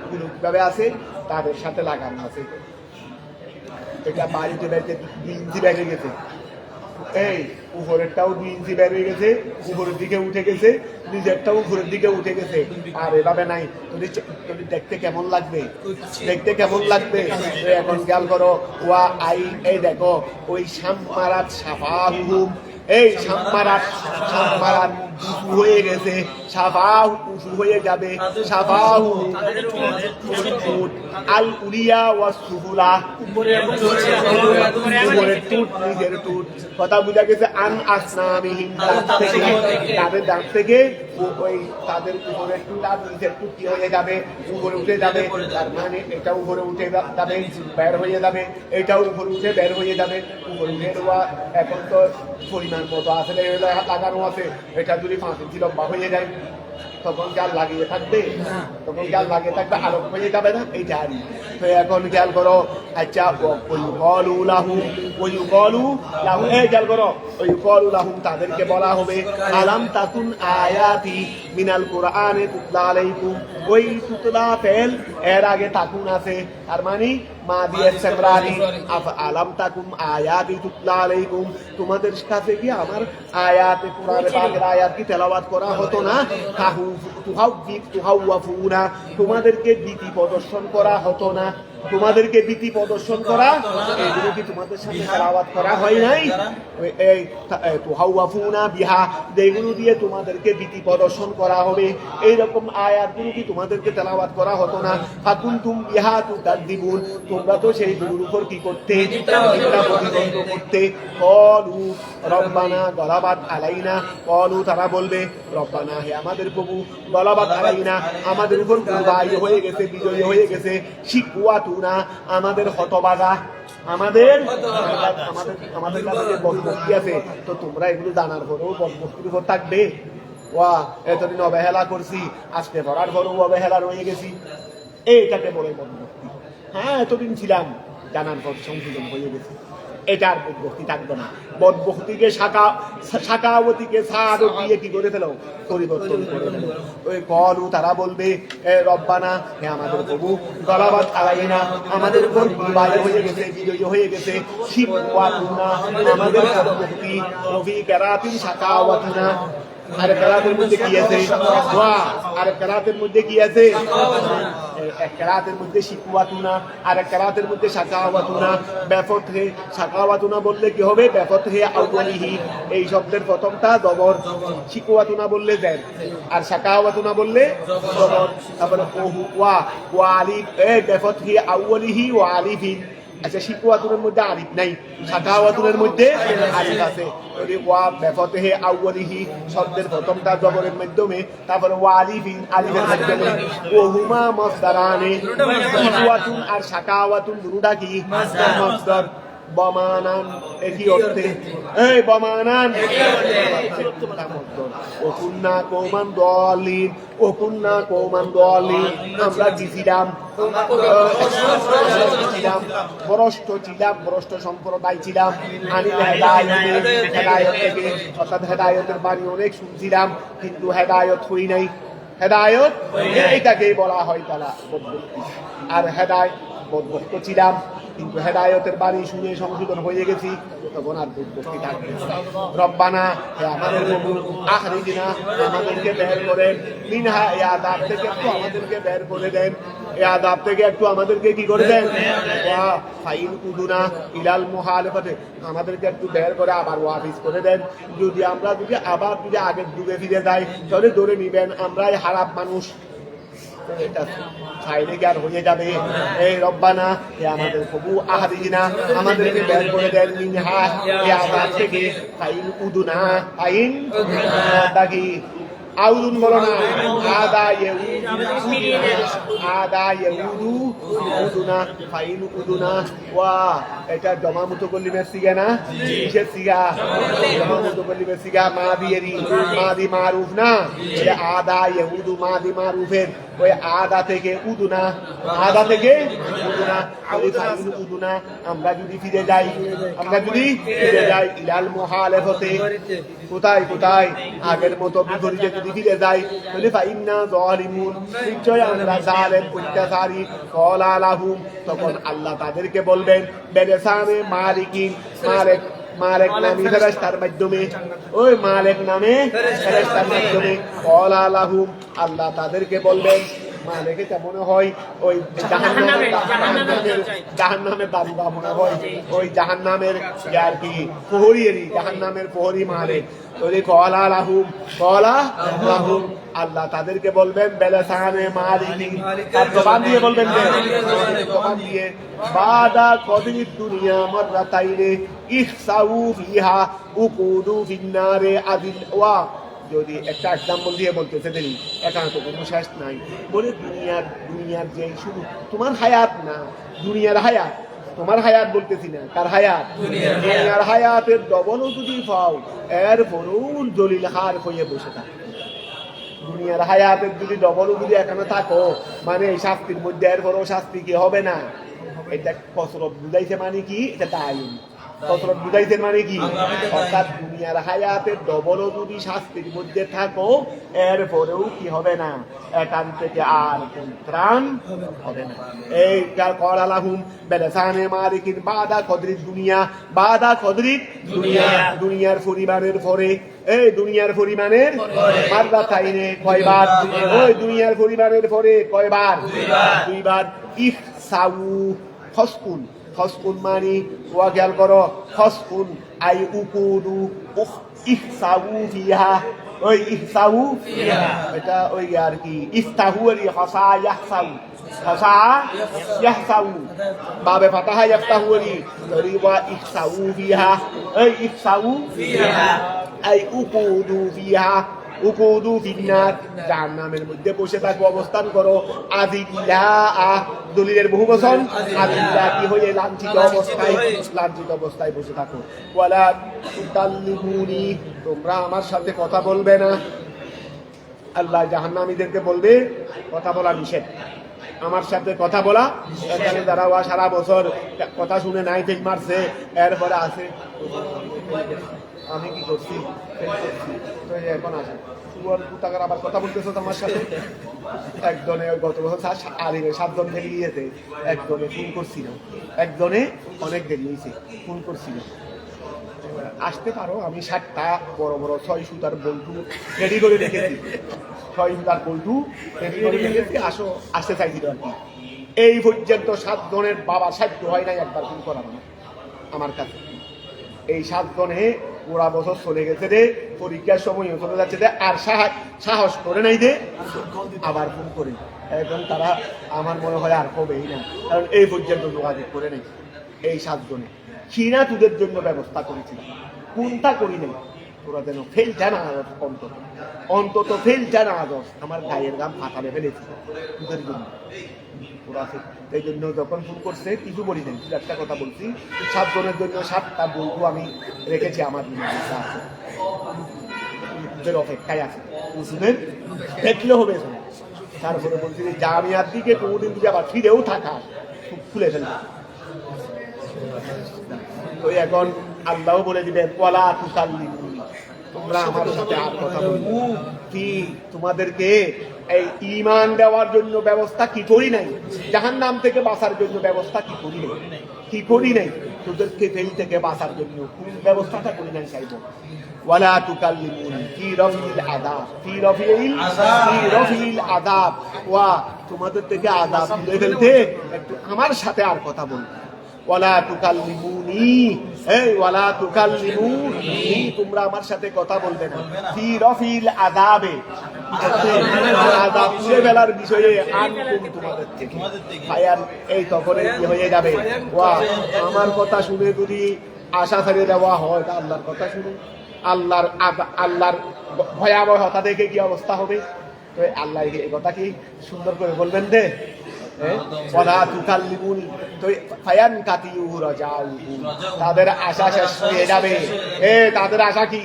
কিভাবে আছে তাদের সাথে লাগানো আছে এটা বাড়িতে বাড়িতে 2 ইঞ্চি বেড়ে গেছে এই উপরেরটাও 2 ইঞ্চি বের হয়ে গেছে উপরের দিকে উঠে গেছে নিজেরটাও উপরের দিকে উঠে গেছে আর এভাবে নাই তুমি দেখতে কেমন লাগবে এখন খেয়াল করো ওয়া আই এই দেখো ওই সাম্মারাত সাফাহুম এই সাম্মারাত উঁচু হয়ে গেছে উঁচু হয়ে যাবে সাফাহু আল উলিয়া ওয়া সুফুলা উপরের টুট নিজের টুট কথা বোঝা গেছে আন আসনামিহিম তাদের দাঁত থেকে ওই তাদের উপরের টুট আর নিজের টুট কি হয়ে যাবে উপরে উঠে যাবে তার মানে এটা উপরে উঠে যাবে বের হয়ে যাবে এটাও উপরে উঠে বের হয়ে যাবে উপরে উঠে দেওয়া এখন তো পরিমাণ মতো আসলে লাগানো আছে এটা যদি 5 ইঞ্চি লম্বা হয়ে যায় তখন কি আর লাগিয়ে থাকবে আলোক হয়ে যাবে না এই জারি তো এখন খেয়াল করো আচ্ছা তাদেরকে বলা হবে আলাম তাকুন আয়াতি মিনাল কুরআনে তুতলা আলাইকুম ওই তুতলা ফেল এর আগে তাকুন আছে আর মানে মা দিয়ে সামরানি আলাম তাকুম আয়াতি তুতলা আলাইকুম তোমাদের কাছে কি আমার আয়াতে কুরআনের পাকের আয়াত কি তেলাওয়াত করা হতো না তোমাদেরকে ভীতি প্রদর্শন করা হতো না এগুলো কি তোমাদের সাথে তেলাওয়াত করা হয় নাই এই তুহাওয়াফুনা বিহা যেগুলো দিয়ে তোমাদেরকে ভীতি প্রদর্শন করা হবে এইরকম আয়াতগুলো কি তোমাদেরকে তেলাওয়াত করা হতো না ফাকুনতুম বিহা তুকাদ্দিবুন তোমরা তো সেইগুলোর উপর কি করতে প্রতিবন্ধ করতে ক্বালু রব্বানা গলাবাত আলাইনা ক্বালু তারা বলবে রব্বানা হে আমাদের প্রভু গলাবাত আলাইনা আমাদের উপর বিজয়ী হয়ে গেছে শিকওয়াতুনা আমাদের হতবাগা আমাদের কাছে বদমুক্তি আছে তো তোমরা এগুলো জানার পরেও বদমুক্তির উপর থাকবে এতদিন অবহেলা করছি আজকে পড়ার পরেও অবহেলা রয়ে গেছি এইটাকে বলে বদমুক্তি হ্যাঁ এতদিন ছিলাম জানার পর সংশোধন হয়ে গেছে এটার বদভক্তি থাকবে না। বদভক্তিকে শাকাওয়াতিকে সাদত দিয়ে কি করে ফেলো, পরিবর্তন করে ফেলো। ওই কলু তারা বলবে রব্বানা, হে আমাদের প্রভু, গলাবাত আলাইনা, আমাদের উপর বিজয় হয়ে গেছে, বিজয় হয়ে গেছে। শিবওয়াতুনা, আমাদের বদভক্তি, রবি কেরাতিন শাকাওয়াতুনা। আর কেরাতের মধ্যে কি আছে? আর কেরাতের মধ্যে কি আছে? এক কেরাতের মধ্যে শিকওয়াতুনা, আর এক কেরাতের মধ্যে শাকাওয়াতুনা। ব্যাপত হে শাকাওয়াতুনা বললে কি হবে? ব্যাপত হে আউয়ালিহি, এই শব্দের প্রথমটা জবর। শিকওয়াতুনা বললে জের, আর শাকাওয়াতুনা বললে জবর। তারপরে ওয়া ওয়া আলিফ, ব্যাপত হে আউয়ালিহি ওয়া আলিফি। আচ্ছা, শিকওয়াতুনের মধ্যে আলিফ নাই, শাকাওয়াতুনের মধ্যে আলিফ আছে। ওয়া বিফাতিহি আউয়ালিহি শব্দের প্রথমটা জবরের মাধ্যমে, তারপরে ওয়া আলিফিন আলিফের মাধ্যমে। ওহুমা মাসদারানি, শিকওয়াতুন আর শাকাওয়াতুন দুটোটা কি মাসদার। বমানান একই অর্থে, এই বমানান ওকুন্না কওমান দালিন, ওকুন্না কওমান দালিন, আমরা ছিলাম ভ্রষ্ট ছিলাম, ভ্রষ্ট সম্প্রদায় ছিলাম। আনিল হেদায়েত থেকে, অর্থাৎ হেদায়েতের বাণী অনেক শুনছিলাম, কিন্তু হেদায়েত হই নাই। হেদায়েত এইটাকে বলা হয় তারা বদভক্তি। আর হেদায়েত বদভক্ত ছিলাম, কিন্তু হেদায়েতের বাণী শুনে সংশোধন হয়ে গেছি, তখন আর বদভক্তি থাকবে। রব্বানা, হে আমাদের প্রভু, আখরিজনা, আমাদেরকে বের করেন, মিনহা, এই আযাব থেকে একটু আমাদেরকে বের করে দেন, এই আযাব থেকে একটু আমাদেরকে কি করে দেন? ওয়া ফাইন উদুনা ইলাল মুহালিফাতে, আমাদেরকে একটু বের করে আবার ওয়াফিস করে দেন। যদি আমরা আবার আগের যুগে ফিরে যাই, তাহলে ধরে নিবেন আমরাই খারাপ মানুষ, এটা চাইলে কি আর হয়ে যাবে? এই রব্বানা, হে আমাদের প্রভু, আহরিজনা, আমাদেরকে বের করে দেন, মিনহা, এই আযাব থেকে, ফাইন উদুনা, ফাইন দাগি আউদুন বলো না, আদা ইউদু উদুনা, ফাইন উদুনা। ওয়া, এটা জমা মুতাকাল্লিমের সিগা না, কিসের সিগা? জমা মুতাকাল্লিমের সিগা, মাদিয়েরি, মাদি মারুফ না, এটা আদা ইউদু মাদি মারুফের, ওই আদা থেকে উদুনা, আদা থেকে উদুনা, ওই ফাইন উদুনা। আমরা যদি ফিরে যাই, আমরা যদি ফিরে যাই ইলাল মুহালিফাতে, কোথায় কোথায়? আগের মতো বিপরীতে যদি ফিরে যাই, তাহলে ফাইন্না যালিমুন, নিশ্চয় আমরা জালেম, অত্যাচারী। ক্বালা লাহুম, তখন আল্লাহ তাদেরকে বলবেন, বেলিসানে মালিকিন, মালিক নামে ফেরেশতার মাধ্যমে, ওই মালিক নামে ফেরেশতার মাধ্যমে। ক্বালা লাহুম, আল্লাহ তাদেরকে বলবেন, মালিকটা মনে হয় ওই জাহান্নামের দারোগা মনে হয়, ওই জাহান্নামের আর কি প্রহরী, জাহান্নামের প্রহরী মালিক। ক্বালা লাহুম, আল্লাহ তাদেরকে বলবেন, বেলিসানে মালিকিন, তার জবান দিয়ে বলবেন, জবান দিয়ে, বাদা কদির দুনিয়া মাররাতাইনে ইহসাউ ফিহা উকুদু ফিন্নারে আদিল। ওয়া, যদি একটা এক্সাম্পল দিয়ে বলতেছে দেরি, এখানে তো কোনো শেষ নাই। বলে দুনিয়ার যে শুধু তোমার হায়াত না, দুনিয়ার হায়াত, তোমার হায়াত বলতেছি না, কার হায়াত? দুনিয়ার হায়াতের ডবলও যদি পাও, এর বরুণ জলিল হার হয়ে বসে থাকে। দুনিয়ার হায়াতের যদি ডবলও যদি এখানে থাকো, মানে এই শাস্তির মধ্যে এর বড় শাস্তি কি হবে না? এটা কসরত বুঝাইছে মানে কি? এটা তাই কসরত বুঝাইছে মানে কি? অর্থাৎ দুনিয়ার হায়াতের ডবলও যদি শাস্তির মধ্যে থাকো, এর পরেও কি হবে না? এখান থেকে আর কোন ত্রাণ হবে না। এই ক্বালা লাহুম বেলিসানে মালিকিন বাদা কদরিদ দুনিয়া, বাদা কদরিদ দুনিয়া, দুনিয়ার পরিমাণের পরে, এই দুনিয়ার পরিমাণের মাররাতাইনে, কয়বার? ওই দুনিয়ার পরিমাণের পরে কয়বার? দুইবার। ইহসাউ, খসকুন, খসকুন মানি, ওয়া খেয়াল করো, খসকুন আই উকুদু, ইহসাউ ফিহা, ওই ইহসাউ ফিহা, এটা ওই আর কি ইফতাহু আলি হসা ইয়াহসাউ, হসা ইয়াহসাউ, বাবে ফাতাহা ইফতাহু আলি, ওয়া ইহসাউ ফিহা, ওই ইহসাউ ফিহা আই উকুদু ফিহা, উকুদু ফিন্নার, জাহান্নামের মধ্যে বসে থাকো, অবস্থান করো। আযিল্লা, দলিলের বহু বচন, আযিল্লা কি হয়ে লাঞ্ছিত অবস্থায়, লাঞ্ছিত অবস্থায় বসে থাকো। ওয়ালা তুকাল্লিমুনি, তোমরা আমার সাথে কথা বলবে না। আল্লাহ জাহান্নামীদেরকে বলবে, কথা বলা নিষেধ, আমার সাথে কথা বলা, এখানে যারা সারা বছর কথা শুনে নাই ঠিক মারছে, এরপরে আছে আমি কি করছি তো এখন আসে টাকার আবার কথা বলতেছো তোমার সাথে। একজনে গত বছর 7 জন দেরি গিয়েছে, একজনে ফোন করছিল, একজনে অনেক দেরি হয়েছে ফোন করছিল আসতে পারো, আমি 7টা বড় বড় 6 সুতার বল্টু রেডি করে রেখেছি, 6 সুতার বল্টু রেডি করে রেখেছি, আসো আসতে চাইছিল আর কি। এই পর্যন্ত 7 জনের বাবা সাধ্য হয় নাই একবার ফোন করার আমার কাছে। এই 7 জনে পুরা বছর চলে গেছে রে, পরীক্ষার সময় চলে যাচ্ছে রে, আর সাহস করে নাই দে আবার ফোন করে। এখন তারা আমার মনে হয় আর হবেই না, কারণ এই পর্যন্ত যোগাযোগ করে নেই। এই 7 জনে চীনা তোদের জন্য ব্যবস্থা করেছিলাম, কোনটা করি নেই, তোরা যেন ফেলটা না অন্তত অন্তত ফেলটা না আদর্শ আমার গায়ের গাম ফাটালে ফেলেছিল তোদের জন্য। ওরা সেই জন্য যখন ফোন করছে কিছু বলি নাই, একটা কথা বলছি, 7 জনের জন্য 7টা বলবো আমি রেখেছি আমার ওদের অপেক্ষায় আছে, ওদের দেখলে হবে। তারপরে বলছি যে জামিয়ার দিকে কোনোদিন যদি আবার ফিরেও থাকা খুলে ফেলবে। তো এখন আল্লাহ বলে দিবেন ওয়ালা তুসাল্লিমুনি, তোমরা আমার সাথে আর কথা বলবে কি, তোমাদেরকে এই ঈমান দেওয়ার জন্য ব্যবস্থা কি করি নাই, জাহান্নাম থেকে বাঁচার জন্য ব্যবস্থা কি করি নাই, কি করি নাই, তোদেরকে ফেল থেকে বাঁচার জন্য কোন ব্যবস্থাটা করি নাই চাইব। ওয়ালা তুকাল্লিমুনি ফি রফিল আযাব, ফি রফিল আযাব, ওয়া তোমাদের থেকে আযাব তুলে ফেলতে একটু আমার সাথে আর কথা বলবে। ওয়ালা তুকাল্লিমুনি, এই ওয়ালা তুকাল্লিমুনি, তোমরা আমার সাথে কথা বলবে না ফি রফিল আযাবে, আযাব তুলে ফেলার বিষয়ে আনকুম তোমাদের থেকে ফায়ান, এই তখন কি হয়ে যাবে, ওয়া আমার কথা শুনে যদি আশা ছেড়ে দেওয়া হয়, তা আল্লাহর কথা শুনে আল্লাহর ভয়াবহতা দেখে কি অবস্থা হবে। তো আল্লাহ এই কথা কি সুন্দর করে বলবেন দে, তাদের আশা শেষ হয়ে যাবে। তাদের আশা কি,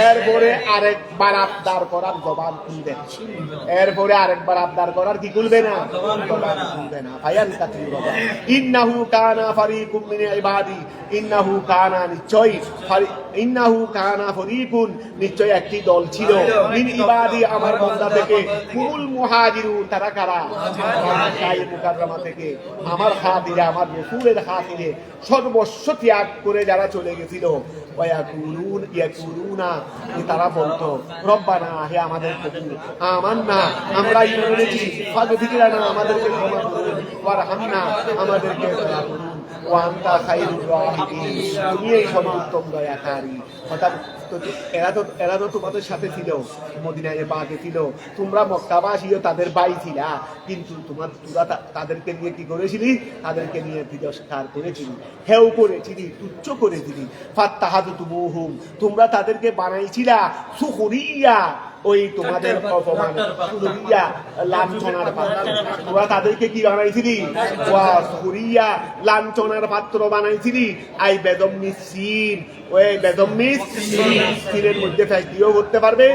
এরপরে আরেকবার আবদার করার জবান খুলবে, এরপরে আরেকবার আবদার করার কি খুলবে না, জবান খুলবে না। ফায়ান কাতিউ রাজা ইন্নাহু কানা ফারিকুম মিন ইবাদি, ইন্নাহু কানা নিশ্চয়, ইন্নাহু কানা ফারিকুন নিশ্চয় একটি দল ছিল, মিন ইবাদি আমার বান্দা থেকে, কুল মুহাজিরুন তারা কারা, মুকাররমা থেকে আমার খাতিরে, আমার রাসূলের খাতিরে সর্বস্ব ত্যাগ করে যারা চলে গেছিল, ইয়াকুলুনা তারা বলতো রব্বানা, হে আমাদের প্রভু, আমান্না আমরা ঈমান এনেছি, ফাগফির লানা আমাদেরকে ক্ষমা করুন, ওয়ারহামনা আমাদেরকে দয়া করুন, ওয়া আনতা খায়রুর রাহিমিন তুমি এই সর্বোত্তম দয়াকারী। অর্থাৎ এরা তো তোমাদের সাথে ছিল, মদিনায় পাকে ছিল, তোমরা মক্কাবাসীও তাদের ভাই ছিলা, কিন্তু তোরা তাদেরকে নিয়ে কি করেছিলি, তাদেরকে নিয়ে তিরস্কার করেছিলি, হেউ করেছিলি, তুচ্ছ করেছিলি। ফাত্তাহাদতুমুহুম তোমরা তাদেরকে বানাইছিলা সুখরিয়া, ওই তোমাদের অপমান, সুখরিয়া লাঞ্ছনার পাত্র, তোমরা তাদেরকে কি বানাইছিলি, ওয়া সুখরিয়া লাঞ্ছনার পাত্র বানাইছিলি। আই বেদম্মিস সিন, ওই বেদম্মিস সিনের মধ্যে ফেসদিও করতে পারবে,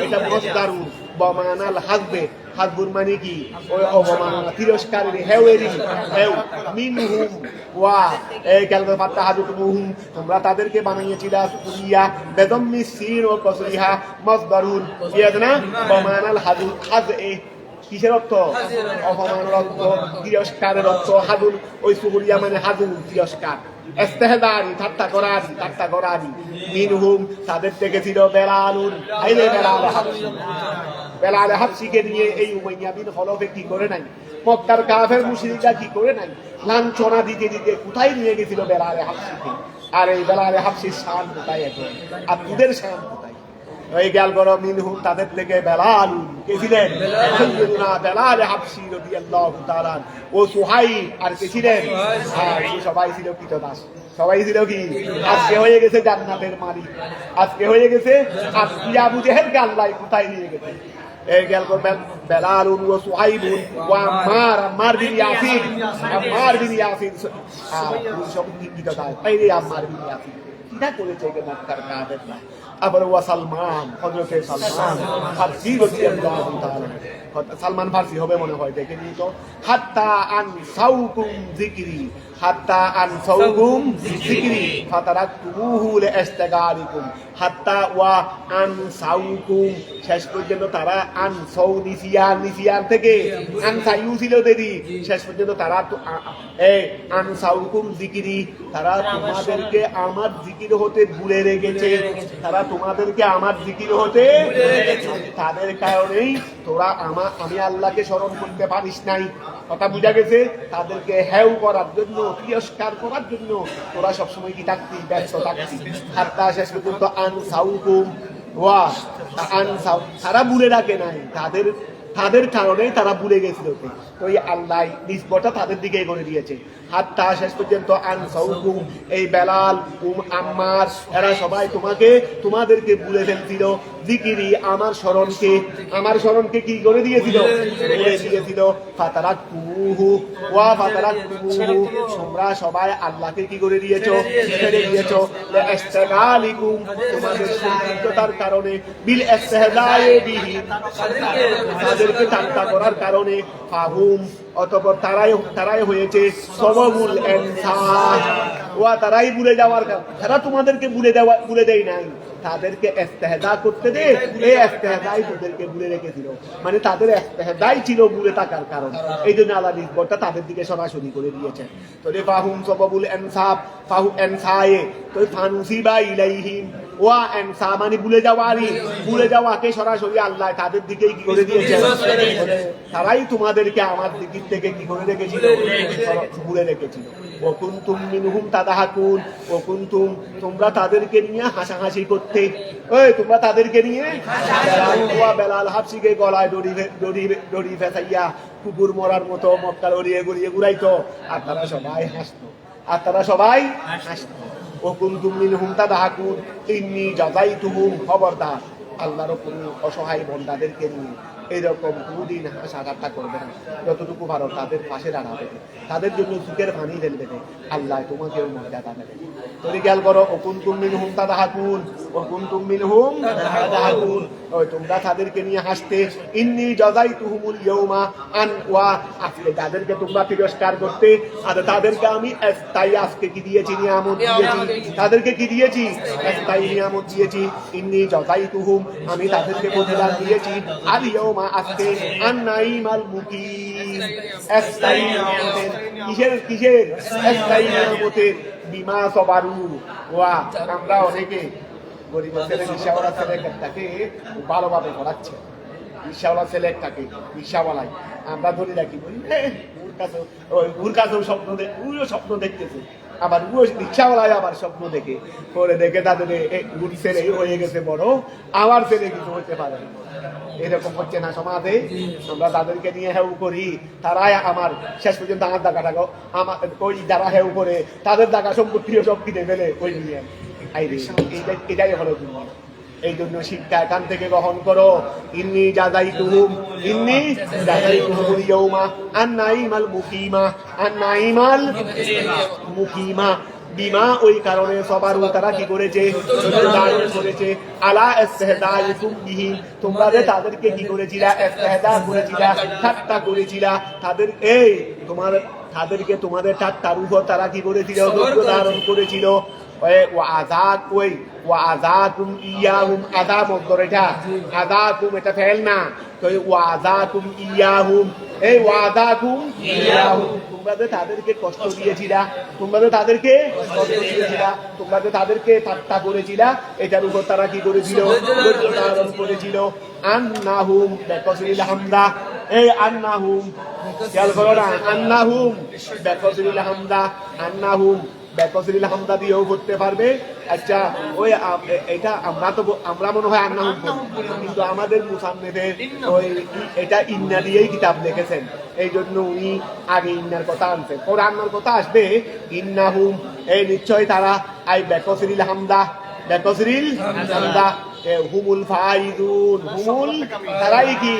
এটা মসদারু বমানাল হাসবে, হাসবুর মানে কি, ওই অবমাননা তিরস্কারের হেউয়েরি, হেউ মিনহুম ওয়া এই কালবে পাত্তা হাদুতুমুহুম তোমরা তাদেরকে বানাইয়েছিলা সুরিয়া বেদম্মিস সিন ও কসরিহা মসদারুন ইয়াদনা বমানাল হাদু হাজে, কিসের অর্থ, অপমানের অর্থ, তিরস্কারের অর্থ, হাদুন ওই সুরিয়া মানে হাদুন তিরস্কার, ইস্তেহদারি ঠাট্টা করারি, মিনহুম তাদের থেকে ছিল বেলালুন, আইলে বেলাল হাবশিকে নিয়ে এই উমাইয়া বিন খলফে কি করে নাই, মক্কার কাফের মুশরিকরা কি করে নাই, লাঞ্ছনা দিতে দিতে কোথায় নিয়ে গেছিল বেলাল হাবশিকে। আর এই বেলাল হাবশির শান কোথায় এখন, আর তোদের শান কোথায়, ওই গেল করো মিনহুম তাদের থেকে বেলালুন কে ছিলেন, সাইয়্যিদুনা বেলাল হাবশি রাদিয়াল্লাহু তাআলা, ও সুহাইব আর কে ছিলেন, আর সবাই ছিল কৃতদাস, সবাই ছিল কি, আজকে হয়ে গেছে জান্নাতের মালিক, আজকে হয়ে গেছে, আজকে আবু জেহেলকে আল্লাহ কোথায় নিয়ে গেছে। এই গেল করবেন বেলালুন ও সুহাইবুন ও আম্মার বিন ইয়াসির, আর সব কৃতদাস, এই আম্মার বিন ইয়াসির কিনা করেছে এই মক্কার কাফেররা। আবার ওয়া সালমান, হযরত সালমান ফারসি রাদিয়াল্লাহু তাআলা সালমান ফার্সি হবে মনে হয়, দেখে নিই তো। হাত্তা আনসাউকুম যিকরি, হাত্তা আনসাউকুম যিকরি ফাতারাকতুমুহু লিইস্তিগারিকুম। হাত্তা ওয়া আনসাউকুম, শেষ পর্যন্ত তারা আনসাউ নিসিয়ান থেকে আনসাইউ ছিল দেরি, শেষ পর্যন্ত তারা আনসাউকুম যিকরি, তারা তোমাদেরকে আমার জিকির হতে ভুলে রেখেছে, তারা তোমাদেরকে আমার জিকির হতে, তাদের কারণেই তোরা আমি আল্লাহকে স্মরণ করতে পারিস নাই। কথা বুঝা গেছে? তাদেরকে হেউ করার জন্য, তিরস্কার করার জন্য তোরা সবসময় কি থাকতি, ব্যস্ত থাকতি। হাত্তা শেষ পর্যন্ত আনসাউকুম ওয়া আনসাউ, তারা ভুলে রাখে নাই, তাদের কারণে তারা ভুলে গেছিল। তো এই আল্লাহ নিসবতটা তাদের দিকে করে দিয়েছে। হাত্তা শেষ পর্যন্ত আনসাউকুম, এই বেলাল আম্মার এরা সবাই তোমাদেরকে ভুলে ফেলছিল। যিকিরি, আমার স্মরণকে কি করে দিয়েছিল, ভুলে দিয়েছিল। ফাতারাকতুমুহু ওয়া ফাতারাকতুমুহু, তোমরা সবাই আল্লাহকে কি করে দিয়েছো, ছেড়ে দিয়েছো। লিইস্তিগালিকুম, তোমাদের সন্তুষ্টতার কারণে, বিল ইস্তিহজা'i বিহি, তাদেরকে ঠাট্টা করার কারণে। ফাহুম, অতঃপর তারাই হয়েছে সববুল ইনসান, ওয়া তারাই ভুলে যাওয়ার কারণ। তারা তোমাদেরকে ভুলে দেয় নাই, তাদেরকে ইস্তেহজা করতে দে, এই ইস্তেহজাই তোদেরকে ভুলে রেখেছিল। মানে তাদের ইস্তেহজাই ছিল ভুলে থাকার কারণ। এই জন্য আল্লাহ নিসবতটা তাদের দিকে সরাসরি করে দিয়েছেন। তো ফাহুম সববুল ইনসাব, ফাহু ইনসায়ে, তো ফানুসিবা ইলাইহিম ওয়া ইনসা, মানে ভুলে যাওয়াকে সরাসরি আল্লাহ তাদের দিকেই কি করে দিয়েছেন, তারাই তোমাদেরকে আমার দিক থেকে কি করে রেখেছিল, ভুলে রেখেছিল। ওয়া কুনতুম মিনহুম তাদাহাকুন, ওয়া কুনতুম, তোমরা তাদেরকে নিয়ে হাসাহাসি করতে। তোমরা তাদেরকে নিয়ে বেলাল হাফসিকে গলায় দড়ি ফেসাইয়া কুকুর মরার মতো মক্কা গড়িয়ে ঘুরাইতো, আর তারা সবাই হাসতো। ও কুনতুম মিনহুম তাদাহাকুন ইন্নী জাযাইতুহুম, খবরদার আল্লাহর কোন অসহায় বান্দাদেরকে নিয়ে এইরকম কোনদিন হাসা ঠাট্টা করবে না। যতটুকু পারো তাদের পাশে দাঁড়াবে, তাদের জন্য সুখের পানি ঢেলে দেবে, আল্লাহ তোমাকেও মর্যাদা দেবে। তুমি খেয়াল করো, ও কুনতুম মিনহুম তাদাহাকুন, ও কুনতুম মিনহুম তাদাহাকুন, তোমরা তাদেরকে নিয়ে হাসতে। ইন্নী জাযাইতুহুমুল ইয়াউমা আন ওয়া, আজকে তাদেরকে তোমরা তিরস্কার করতে, আর তাদেরকে আমি স্থায়ী আজকে কি দিয়েছি, নিয়ামত দিয়েছি। তাদেরকে কি দিয়েছি, স্থায়ী নিয়ামত দিয়েছি। ইন্নী জাযাইতুহুম, আমি তাদেরকে প্রতিদান দিয়েছি। আর ইয়াউমা, আজকে, আন নাইমাল মুকিম, স্থায়ী নিয়ামতের। কিসের স্থায়ী নিয়ামতের? বিমা সবারু ওয়া, আমরা অনেকে গরিব ছেলে, রিক্সাওয়ালা ছেলেটাকে ভালোভাবে পড়াচ্ছে, রিক্সাওয়ালা ছেলেটাকে রিক্সাওয়ালাই আমরা ধরে রাখি, বলি ওর কাছেও স্বপ্ন দেখতেছে, আবার ও রিক্সাওয়ালাই আবার স্বপ্ন দেখে তাদের ওর ছেলে হয়ে গেছে বড়, আমার ছেলে কিছু হতে পারে না। এরকম হচ্ছে না সমাজে? আমরা তাদেরকে নিয়ে হেউ করি, তারাই আমার শেষ পর্যন্ত আমার টাকাটাকে আমার ওই যারা হেউ করে তাদের টাকা সম্পত্তিও সব কিনে ফেলে ওই নিয়ে। এটাই হলো দুনিয়া। এই জন্য শিক্ষা এখান থেকে গ্রহণ করো। ইন্নী জাযাইতুহুম ইয়াউমা আন নাইমাল মুকিমা, বিমা, ওই কারণে সবার তারা কি করেছে, আলা ইস্তিহজাইকুম বিহি, তোমরা যে তাদেরকে কি করেছিলা, ইস্তিহজা করেছিলা, ঠাট্টা করেছিলা, তাদেরকে তোমাদের ঠাট্টার উপর তারা কি করেছিল, ধারণ করেছিল। ওয়াযাকুম ইয়াহুম, আযাব এটা আযাকুম, এটা ফেল না, তো ওয়াযাকুম ইয়াহুম, এই ওয়াযাকুম ইয়াহুম, তোমরা যে তাদেরকে কষ্ট দিয়েছিলা, তোমরা যে তাদেরকে ঠাট্টা করেছিলা, এটার উপর তারা কি করেছিল, ধারণ করেছিল। আন্নাহুম বিকাসরিল হামদা, এই আন্নাহুম খেয়াল করো না, আন্নাহুম বিকাসরিল হামদা, আন্নাহুম বেকসরিল হামদা দিয়েও করতে পারবে। আচ্ছা, ওই এটা আমরা মনে হয় আন্নাহুম, কিন্তু আমাদের মুসান্নিফের ওই এটা ইন্না দিয়েই কিতাব লিখেছেন, এই জন্য উনি আগে ইন্নার কথা আনছেন। ওর আন্নার কথা আসবে ইন্নাহুম, এই নিশ্চয় তারা, আই বেকসরিল হামদা, হুমুল ফাইজুন, হুমুল তারাই কি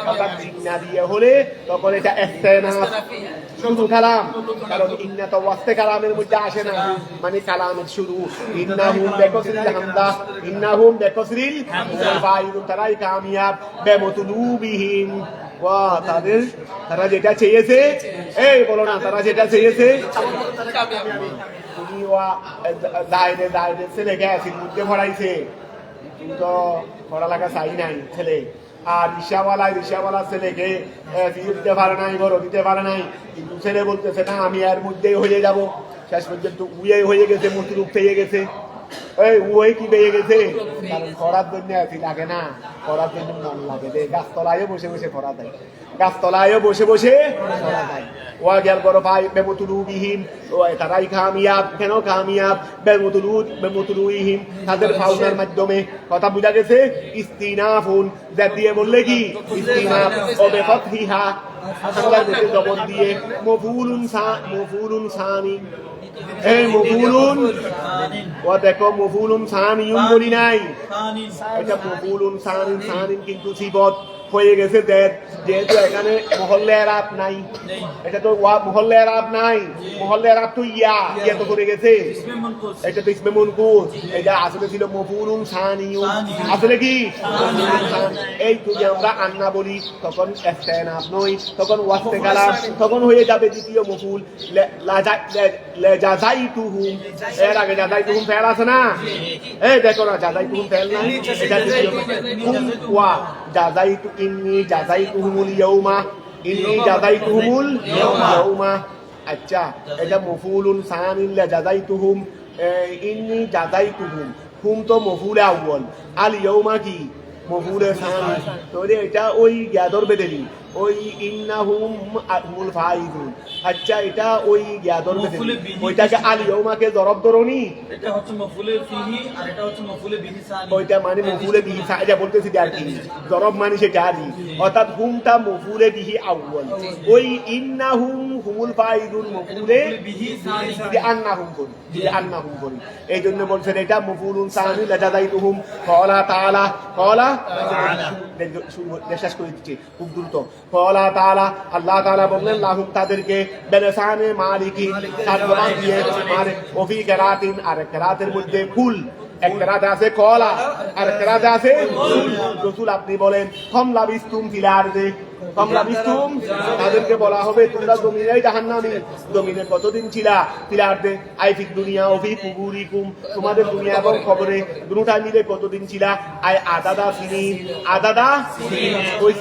অর্থাৎ ইন্না দিয়ে হলে তখন এটা ইস্তেনাফ, শুধু কালাম, কারণ ইন্না তো ওয়াস্তে কালামের মধ্যে আসে না, মানে কালামের শুরু। ইন্নাহুম বিকাসরিল হামদা, ইন্নাহুম বিকাসরিল হুমুল ফাইজুন, তারাই কামিয়াব বিমতলুবিহিম, ওয়া তারা যেটা চেয়েছে, এই বলো না, তারা যেটা চেয়েছে। তুমি ওয়া দায়রে ছেলেকে অ্যাসিড মধ্যে ভরাইছে, তুমি তো পড়ালেখা চাই নাই ছেলে, আর রিক্সাওয়ালা ছেলেকে দিতে পারে নাই, বড় দিতে পারে নাই, কিন্তু ছেলে বলতেছে না আমি এর মধ্যেই হয়ে যাব। শেষ পর্যন্ত উয়ে হয়ে গেছে, মতিরূপ পেয়ে গেছে। উয়ে কি পেয়ে গেছে? কারণ পড়ার জন্য এসি লাগে না, পড়ার জন্য মন লাগে, গাছতলায় বসে বসে পড়া দেয়, গাছতলায় বসে বসে পড়া দেয়। ওয়া গেল বড় ভাই বেমতুলুবিহিম, তারাই কামিয়াব। কেন কামিয়াব? বেমতুলুবিহিম, তাদের ফাউনার মাধ্যমে। কথা বুঝা গেছে? ইস্তিনাফুন, যা দিয়ে বললে কি ইস্তিনাফ, ও বেফাতহিহা, আসলে বেশি জবর দিয়ে, মফউলুন সানি, এই মফউলুন, ও দেখো মফউলুন সানিউন বলি নাই, এটা মফউলুন সানিন কিন্তু সিফত হয়ে গেছে দেড়, যেহেতু এখানে মহল্লে আরাব নাই, এটা তো মহল্লে আরাব নাই, মহল্লে আরাব তো ইয়া তো করে গেছে, এটা তো ইসমে মুনকুস, এটা আসলে ছিল মফউলুন সানিউন, আসলে কি এই যদি আমরা আন্না বলি তখন ইস্তেনাফ নয়, তখন ওয়াস্তে কালাম, তখন হয়ে যাবে দ্বিতীয় মফউল। জাযাইতুহুম, এর আগে জাযাইতুহুম ফেল আছে না, এই দেখো না জাযাইতুহুম ফেল নাই, এটা দ্বিতীয় হুম ওয়া জাযাইতু, ইন্নী জাযাইতুহুমুল ইয়াউমা, ইন্নী জাযাইতুহুমুল ইয়াউমা। আচ্ছা, এটা মফউলুন সানিন লা জাযাইতুহুম, ইন্নী জাযাইতুহুম, হুম তো মফউল আউয়াল, আল ইয়াউমা কি মফউল সানি, তো এটা ওই ইয়াদর বেদেলি, ওই ইন্নাহুম হুমুল ফাইজুন। আচ্ছা, এটা ওই ইয়াদর বেদেলি, ওইটাকে আল ইয়াউমাকে জরব ধরনি, এটা হচ্ছে মফউলে ফিহি আর এটা হচ্ছে মফউলে বিহি সানি, ওইটা মানে মফউলে বিহি সানি, এটা বলতেছি আর কি জরব মানে সেটা আর কি, অর্থাৎ হুমটা মফউলে বিহি আউয়াল, ওই ইন্নাহুম হুমুল ফাইজুন মফউলে বিহি সানি, যদি আন্নাহুম করি, যদি আন্নাহুম করি, এই জন্য বলছেন এটা মফউলুন সানি লা জাযাইতুহুম। ক্বালা তাআলা, ক্বালা শেষ করে দিচ্ছি খুব দ্রুত। ক্বালা তাআলা, আল্লাহ তাআলা বললেন লাহুম তাদেরকে, বেলিসানে মালিকি, তার জবান দিয়ে, আর ওফি কিরাতিন, আর কিরাতের মধ্যে ফুল, এক কিরাতে আছে ক্বালা আর কিরাতে আছে রাসূল। আপনি বলেন কম লাবিস্তুম ফিল আরদি, কম লাবিস্তুম, তাদেরকে বলা হবে তোমরা জমিনে জাহান্নামী, জমিনে কতদিন ছিলা, ফিল আরদি আই ফিদ দুনিয়া ও ফি কুবুরিকুম, তোমাদের দুনিয়া এবং কবরে দুটোটা মিলে কতদিন ছিলা, আই আদাদা সিনিন, আদাদা ওই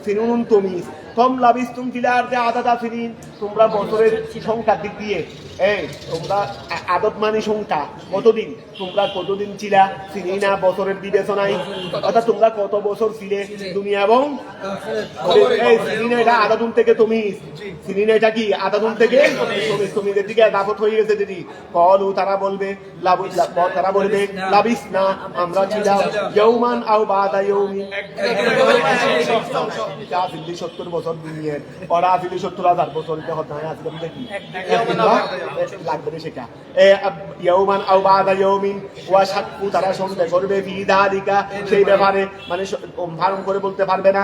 সিনুন তমিজ, কম লাবিস্তুম ফিল আরদি আদাদা সিনিন, তোমরা বছরের সংখ্যার দিক দিয়ে, এই তোমরা আদত মানে সংখ্যা, কতদিন, তোমরা কতদিন ছিলা, সিনিনা বছরের বিবেচনায়, অর্থাৎ তোমরা কত বছর ছিলে দুনিয়া এবং এই সিনিনা, এটা আদাদুন থেকে তমিজ, সিনিনা এটা কি আদাদুন থেকে তমিজ, তমিজের দিকে দাফত হয়ে গেছে দিদি। কলু, তারা বলবে লাবিস না, আমরা ছিলাম ইয়াউমান আও বাদা ইয়াউমিন, 70 বছর দুনিয়ার, ওরা আসলে 70,000 বছর, এটা হতে হয় আসলে দেখি লাগবে সেটা, ইয়াউমান আও বাদা ইয়াউমিন, ওয়া শাক্কু, তারা সন্দেহ করবে ফি যালিকা, সেই ব্যাপারে, মানে ভারণ করে বলতে পারবে না।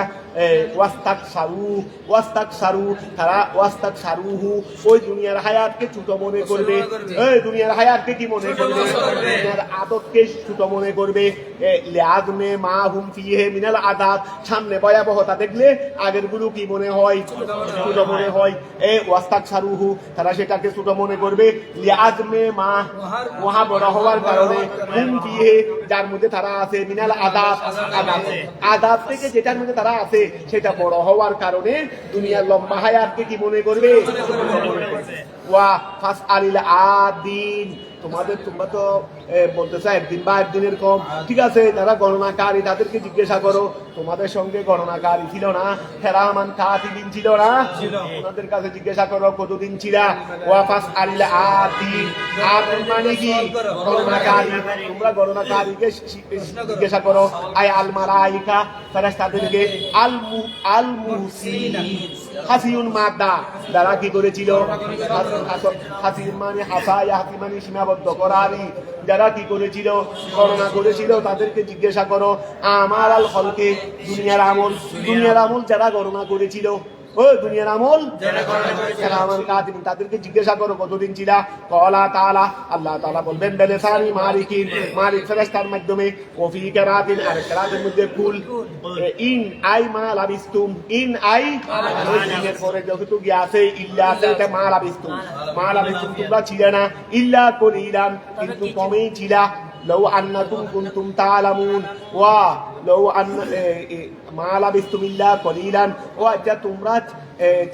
ওয়াস্তাকসারু, তারা ওয়াস্তাকসারুহু, ওই দুনিয়ার হায়াতকে ছোট মনে করবে, এই দুনিয়ার হায়াতকে কি মনে করবে, দুনিয়ার আদতকে ছোট মনে করবে। লিআযমে মা হুম ফিহি মিনাল আযাব, সামনে ভয়াবহতা দেখলে আগের গুলো কি মনে হয়, ছোট মনে হয়। ওয়াস্তাকসারুহু, তারা সেটাকে ছোট মনে করবে। লিআযমে মা, মহা বড় হওয়ার কারণে, হুম ফিহি, যার মধ্যে তারা আছে, মিনাল আযাব, আযাব থেকে যেটার মধ্যে তারা আছে সেটা বড় হওয়ার কারণে দুনিয়ার লম্বা হায়াতকে কি মনে করবে। ওয়া ফাসআলিল আদিন, তোমরা তো বলতে চাই একদিন বা একদিনের কম, ঠিক আছে, যারা গণনাকারী তাদেরকে জিজ্ঞাসা করো, তোমাদের সঙ্গে গণনাকারী ছিল না, হেরামান কাতিবিন ছিল না, ওনাদের কাছে জিজ্ঞাসা করো কতদিন ছিলা। ওয়া ফাসআলিল আদিন, আদিন মানে কি গণনাকারী, তোমরা গণনাকারীকে জিজ্ঞাসা করো। আই আল মালাইকা, ফেরেশতাদেরকে, আল মুহসিন, হাসিউন মাদা, যারা কি করেছিল, হাসিউন মানে হাসায়া, হাসি মানে সীমাবদ্ধ করারি, যারা কি করেছিল, গণনা করেছিল, তাদেরকে জিজ্ঞাসা করো। আমার আল হলকে দুনিয়ার আমল যারা গণনা করেছিল, ও দুনিয়ার আমল যারা আমার কাতিবিন, তাদেরকে জিজ্ঞাসা করো কতদিন ছিল। কলা তাআলা, আল্লাহ তাআলা বলবেন বেলেসানি মালিক ফেরেশতার মাধ্যমে, ওফি কিরাতিন, আর কিরাতের মধ্যে কুল, ইন আই মা লাবিস্তুম, ইন আই এর পরে যতটুকু আছে ইল্লা আছে, এটা মা লাবিস্তুম তোমরা ছিলে না, ইল্লা কলিলান কিন্তু কমই ছিলা, লাউ আন্নাকুম কুনতুম তাআলামুন ওয়া লাউ আন্না মা লাবিস্তুম ইল্লা কলিলান, ও আচ্ছা তোমরা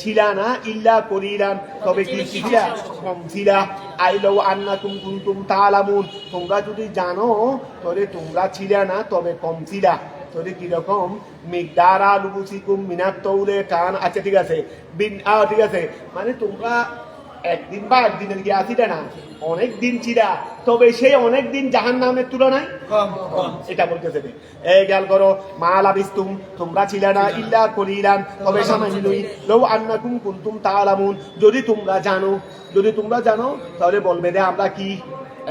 ছিলা না ইল্লা কলিলান, তবে কি ছিলা, কম ছিলা। আই লাউ আন্নাকুম কুনতুম তাআলামুন, তোমরা যদি জানো তাহলে তোমরা ছিলা না, তবে কম ছিলা। তাহলে কিরকম, মিকদারা লুবুসিকুম মিনাত তৌলে কান, আচ্ছা ঠিক আছে, ঠিক আছে, মানে তোমরা একদিন বা একদিনের কি আসিটা না, অনেক দিন ছিলা, তবে সেই অনেক দিন জাহান্নামের তুলনায় কম, এটা বলতেছে। এই খেয়াল করো, মা লাবিস্তুম তোমরা ছিলে না, ইল্লা কলিলান তবে সামান্যই, লাউ আন্নাকুম কুনতুম তাআলামুন যদি তোমরা জানো তাহলে বলবে যে আমরা কি।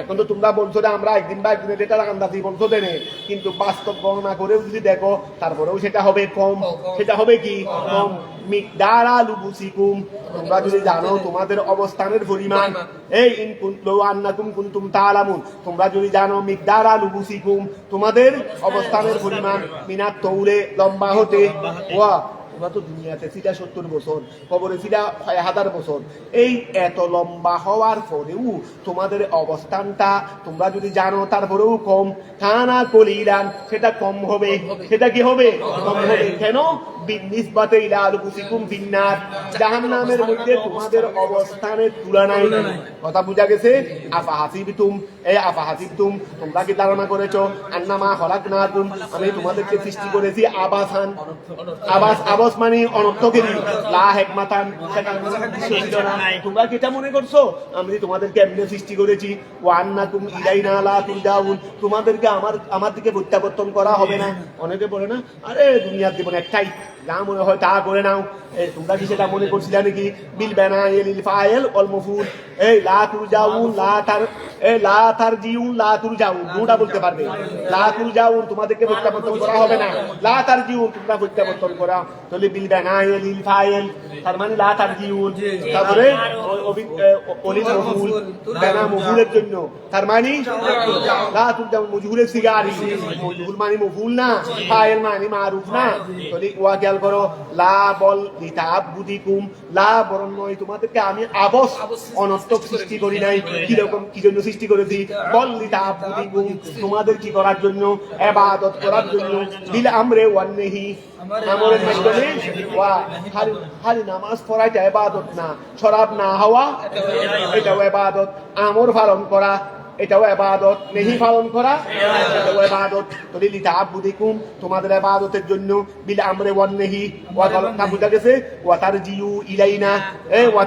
এখন তো তোমরা বলছো যে আমরা একদিন বা একদিনের এটা আন্দাজি বলছো দেনে, কিন্তু বাস্তব গণনা করেও যদি দেখো তারপরেও সেটা হবে কম, সেটা হবে কি কম। মিকদারা লুবুসিকুম, তোমরা যদি জানো তোমাদের অবস্থানের পরিমাণ, এই ইন কুনতুম আন্নাকুম কুনতুম তাআলামুন, তোমরা যদি জানো মিকদারা লুবুসিকুম তোমাদের অবস্থানের পরিমাণ, মিনাত তৌলে লম্বা হতে, ওয়া তোমরা তো দুনিয়াতে ছিলা 70 বছর, কবরে ছিলা 1000 বছর, এই এত লম্বা হওয়ার পরেও তোমাদের অবস্থানটা তোমরা যদি জানো তারপরেও কম, কানা কলিলান সেটা কম হবে, সেটা কি হবে, কম হবে। কেন, বিনিসবাতে ইলা আলুকুসিকুম ফিন্নার, জাহান্নামের মধ্যে তোমাদের অবস্থানের তুলনায়। কথা বুঝা গেছে? আফা হাসিবতুম তোমরা কি ধারণা করেছো, আন্নামা খলাকনাকুম আমি তোমাদেরকে সৃষ্টি করেছি আবাসান, আবাস মানে অনর্থকেরই, লা হিকমাতান সেটা উদ্দেশ্য ছিল না। তোমরা কি এটা মনে করছো আমি তোমাদেরকে এমনি সৃষ্টি করেছি, ওয়া আন্নাকুম ইলাইনা লা তুরজাউন তোমাদেরকে আমার দিকে প্রত্যাবর্তন করা হবে না। অনেকে বলে না, আরে দুনিয়ার জীবন একটাই, যা মনে হয় তা করে নাও। তোমরা কি সেটা মনে করছিলে নাকি? বিল বানাইল ফাইল ওয়াল মাফউল, এই লা তুরজাউন লা তারজিউন লা তুরজাউন, দুটা বলতে পারবে। লা তুরজাউন তোমাদেরকে প্রত্যাবর্তন করা হবে না, লা তারজিউন তোমরা প্রত্যাবর্তন করা। তাহলে বিল বানাইল ফাইল তার মানে লা তারজিউন, তারপরে ওলিল মাফউল বানা মাফউলের জন্য, তার মানে লা তুরজাউন মজহুলের সিগারি, মজহুল মানে মাফউল না, ফাইল মানে মারুফ না। তাহলে ওয়া খেয়াল করো, লা বল লিতাবুদিকুম, লা বরং নয় তোমাদেরকে আমি আবস অনর্থক সৃষ্টি করি নাই। কিরকম, কি জন্য সৃষ্টি করেছি? বল লিতাবুদিকুম তোমাদের কি করার জন্য, ইবাদত করার জন্য। বিল আমরে ওয়ান নাহি, আমরের মাধ্যমে, ওয়া খালি নামাজ পড়াইটা ইবাদত না, শরাব না হওয়া এটাও ইবাদত, আমর পালন করা এটাও ইবাদত, নেহি পালন করা এটাও ইবাদত। তাহলে লিতাবুদিকুম তোমাদের ইবাদতের জন্য, বিল আমরে ওয়ান নাহি, ওয়া তা বুঝা গেছে। ওয়া তারজিউ ইলাইনা, ওয়া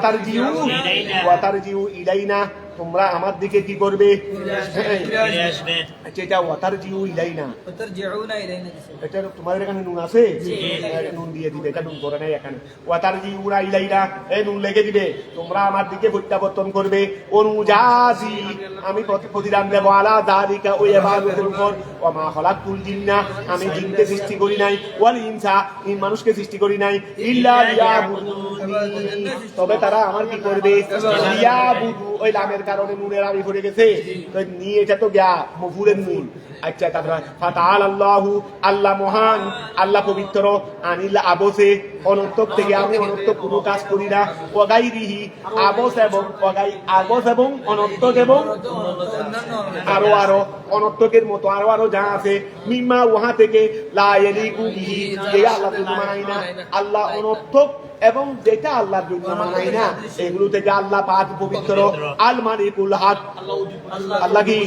তারজিউ ইলাইনা তোমরা আমার দিকে কি করবে, এটা ওয়া তারজিউ ইলাইনা, এটা তোমাদের এখানে নুন আছে, নুন দিয়ে দিবে, এটা নুন করে নাই এখানে। ওয়া তারজিউ ইলাইনা, নুন লেগে দিবে, তোমরা আমার দিকে প্রত্যাবর্তন করবে। অনুজাজি আমি প্রতিদান দেব, আলা যালিকা ওই ইবাদতের উপর। ওয়া মা খালাকুল জিন্না আমি জিনকে সৃষ্টি করি নাই, ওয়াল ইনসা মানুষকে সৃষ্টি করি নাই, ইল্লা লিয়াবুদুনি তবে তারা আমার কি করবে, লিয়াবুদু ওই লামের কারণে নুনের আমি পড়ে গেছে, তো নিয়ে এটা তো গিয়া মফুলের নুন। আচ্ছা, তারপরে ফাতাআলাল্লাহু আল্লাহ মহান, আল্লাহ পবিত্র, আনিল আবসে অনর্থক থেকে আমি অনর্থক কোনো কাজ করি না, ওয়াগাইরিহি আবস এবং অনর্থক এবং আরো অনর্থকের মতো আরো যা আছে, মিম্মা উহা থেকে লা ইয়ালিকু বিহি যে আল্লাহ মানাই না, আল্লাহ অনর্থক এবং যেটা আল্লাহর জন্য মানাই না এগুলো থেকে আল্লাহ পাক পবিত্র। আল মালিকুল হক, আল্লাহ কি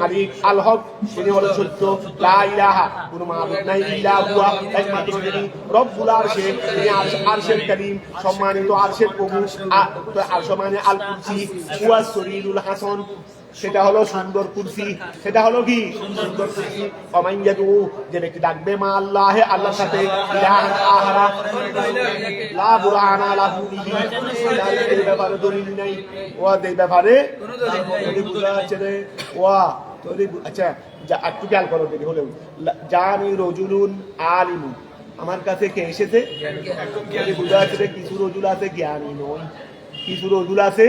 মালিক, আল হক তিনি হলো সত্য, লা ইলাহা কোন মাবুদ নাই ইল্লা হুয়া একমাত্র তিনি, রব্বুল আরশে তিনি আরশের কারীম সম্মানিত, আরশের প্রভু, আরশ মানে আল কুরসি, ওয়া সরিরুল হাসান সেটা হলো সুন্দর কুরসি, সেটা হলো কি সুন্দর কুরসি। অমাইয়াদু যে ব্যক্তি ডাকবে মা আল্লাহে আল্লাহর সাথে, ইলাহান আহারা লা বুরহানা লাহু বিহি এই ব্যাপারে দলিল নাই, ওয়া এই ব্যাপারে বুঝা যাচ্ছে রে, ওয়া আচ্ছা একটু খেয়াল করো দেখি হলেও জানি রজুলুন আলিমুন আমার কাছে কে এসেছে বুঝা যাচ্ছে কিছু রজুল আছে জ্ঞানী নয় কিছু রজুল আছে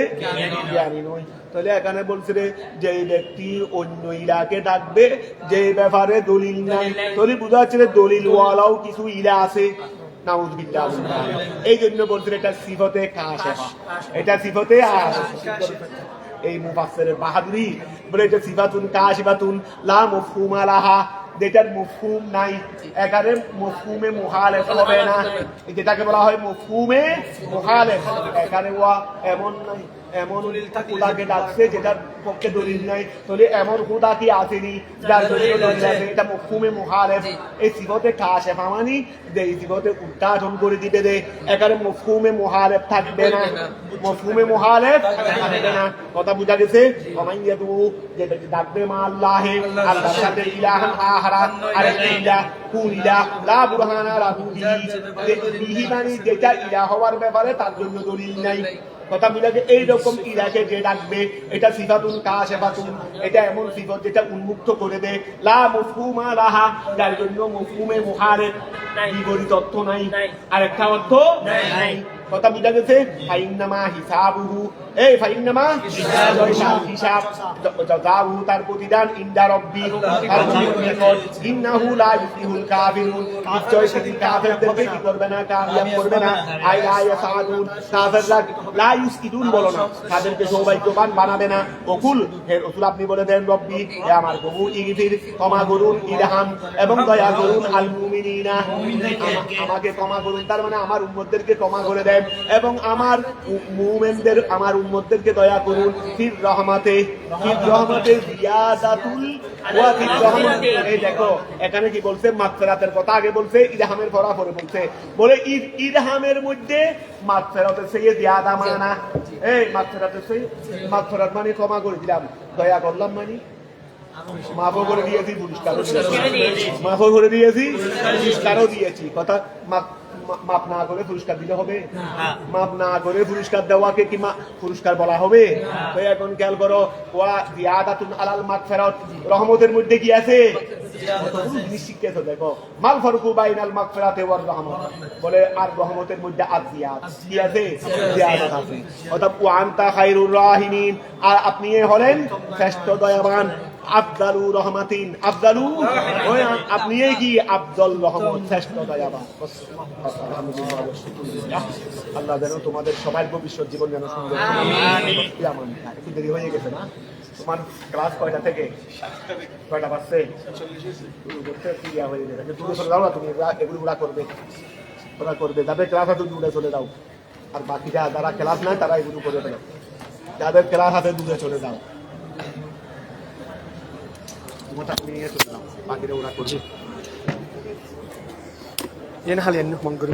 জ্ঞানী নয় তাহলে এখানে বলছে রে যে ব্যক্তি অন্য ইলাকে ডাকবে যে ব্যাপারে দলিল নাই তাহলে বুঝা যাচ্ছে দলিল ওয়ালাও কিছু ইলা আছে নাউযুবিল্লাহ এই জন্য বলছে এটা সিফতে কাশিফা এটা সিফতে এই মুফাসসিরের বাহাদুরি বলে এটা সিফাতুন কাশিফাতুন লা মাফহুমা লাহা যেটার মফহুম নাই এখানে মফহুমে মুখালেফ হবে না যেটাকে বলা হয় মফহুমে মুখালেফ এখানে ওয়া এমন নাই এমন খুদাকে ডাকছে যেটার পক্ষে দলিল নাই তাহলে এমন খুদা কি আসেনি যার দলিল আছে এটা মফহুমে মুখালেফ এই সিফতে কাশিফা মানে যে এই সিফতে উদ্ঘাটন করে দিতে দে এখানে মফহুমে মুখালেফ থাকবে না মফহুমে মুখালেফ থাকবে না কথা বুঝা গেছে কমাইয়াদু যে ডাকবে মা আল্লাহে আল্লাহর সাথে ইলাহান আখরা আরেকটা ইলাহ কোন ইলাহ লা বুরহানা লাহু বিহি মানে যেটা ইলাহ হওয়ার ব্যাপারে তার জন্য দলিল নাই কথা বুঝাকে এইরকম ইলাকে যে ডাকবে এটা সিফাতুন কাশিফাতুন এটা এমন সিফত যেটা উন্মুক্ত করে দেয় লা মাফহুমা লাহা যার জন্য মফহুমে মুখালেফ বিপরীত অর্থ নাই আরেকটা অর্থ নাই কথা বুঝা গেছে ফাইন্নামা হিসাবুহু এই ফাইন্নামা হিসাব জাযাহু তার প্রতিদান ইনদা রাব্বি ইন্নাহু লা ইফলিহুল কাফিরুন নিশ্চয় সে কাফেরদেরকে কি করবে না কামিয়াব করবে না আই লা ইয়াসাদুন কাফেররা লা ইউসকিদুন বলো না তাদেরকে সৌভাগ্যবান বানাবে না ওকুল হে রাসূল আপনি বলে দেন রব্বি হে আমার প্রভু ইগফির ক্ষমা করুন ইরহাম এবং দয়া করুন আল মুমিনিনা আমাকে ক্ষমা করুন তার মানে আমার উম্মতদেরকে ক্ষমা করে দেন এবং আমার মুমিনদের আমার উম্মতদেরকে দয়া করুন ফির রহমাতে জিয়াদাতুল ওয়া ফির রহমাতে এই দেখো এখানে কি বলছে মাগফিরাতের কথা আগে বলছে ইরহামের পরে বলছে বলে ইরহামের মধ্যে মাগফিরাতের চেয়ে জিয়াদা মানা এই মাগফিরাতের চেয়ে মাগফিরাত মানে ক্ষমা করে দিলাম দয়া করলাম মানে মাফও করে দিয়েছি পুরস্কারও দিয়েছি মাফও করে দিয়েছি পুরস্কারও দিয়েছি কথা মাপ না করে পুরস্কার দিতে হবে মাপ না করে পুরস্কার দেওয়াকে কি পুরস্কার বলা হবে তো এখন খেয়াল করো ওয়া জিয়াদাতুন আলাল মাগফিরাত রহমতের মধ্যে কি আছে নিশ্চিত দেখো মাল ফারকু বাইনাল মাগফিরাতি ওয়ার রহমত বলে আর রহমতের মধ্যে আজিয়াত কি আছে জিয়াদাত আছে অর্থাৎ ওয়া আনতা খায়রুর রাহিমিন আর আপনি হলেন শ্রেষ্ঠ দয়াবান আফদালু রহমাতিন আফদালু আপনি কি আফদল রহমত শ্রেষ্ঠ দয়াবান আল্লাহ যেন তোমাদের সবার ভবিষ্যৎ জীবন যেন সুন্দর আমিন একটু দেরি হয়ে গেছে না তোমার ক্লাস কয়টা থেকে কয়টা বাজছে শুরু করতে ক্রিয়া হয়ে গেছে দূরে চলে যাও না তুমি এগুলো করবে ওরা করবে যাদের ক্লাস আছে দূরে চলে যাও আর বাকিরা যারা ক্লাস নাই তারা এগুলো করে ফেলো যাদের ক্লাস আছে দূরে চলে যাও নিয়ে চলে যাও বাকিরা ওরা করবে এন হালিয়ান মঙ্গল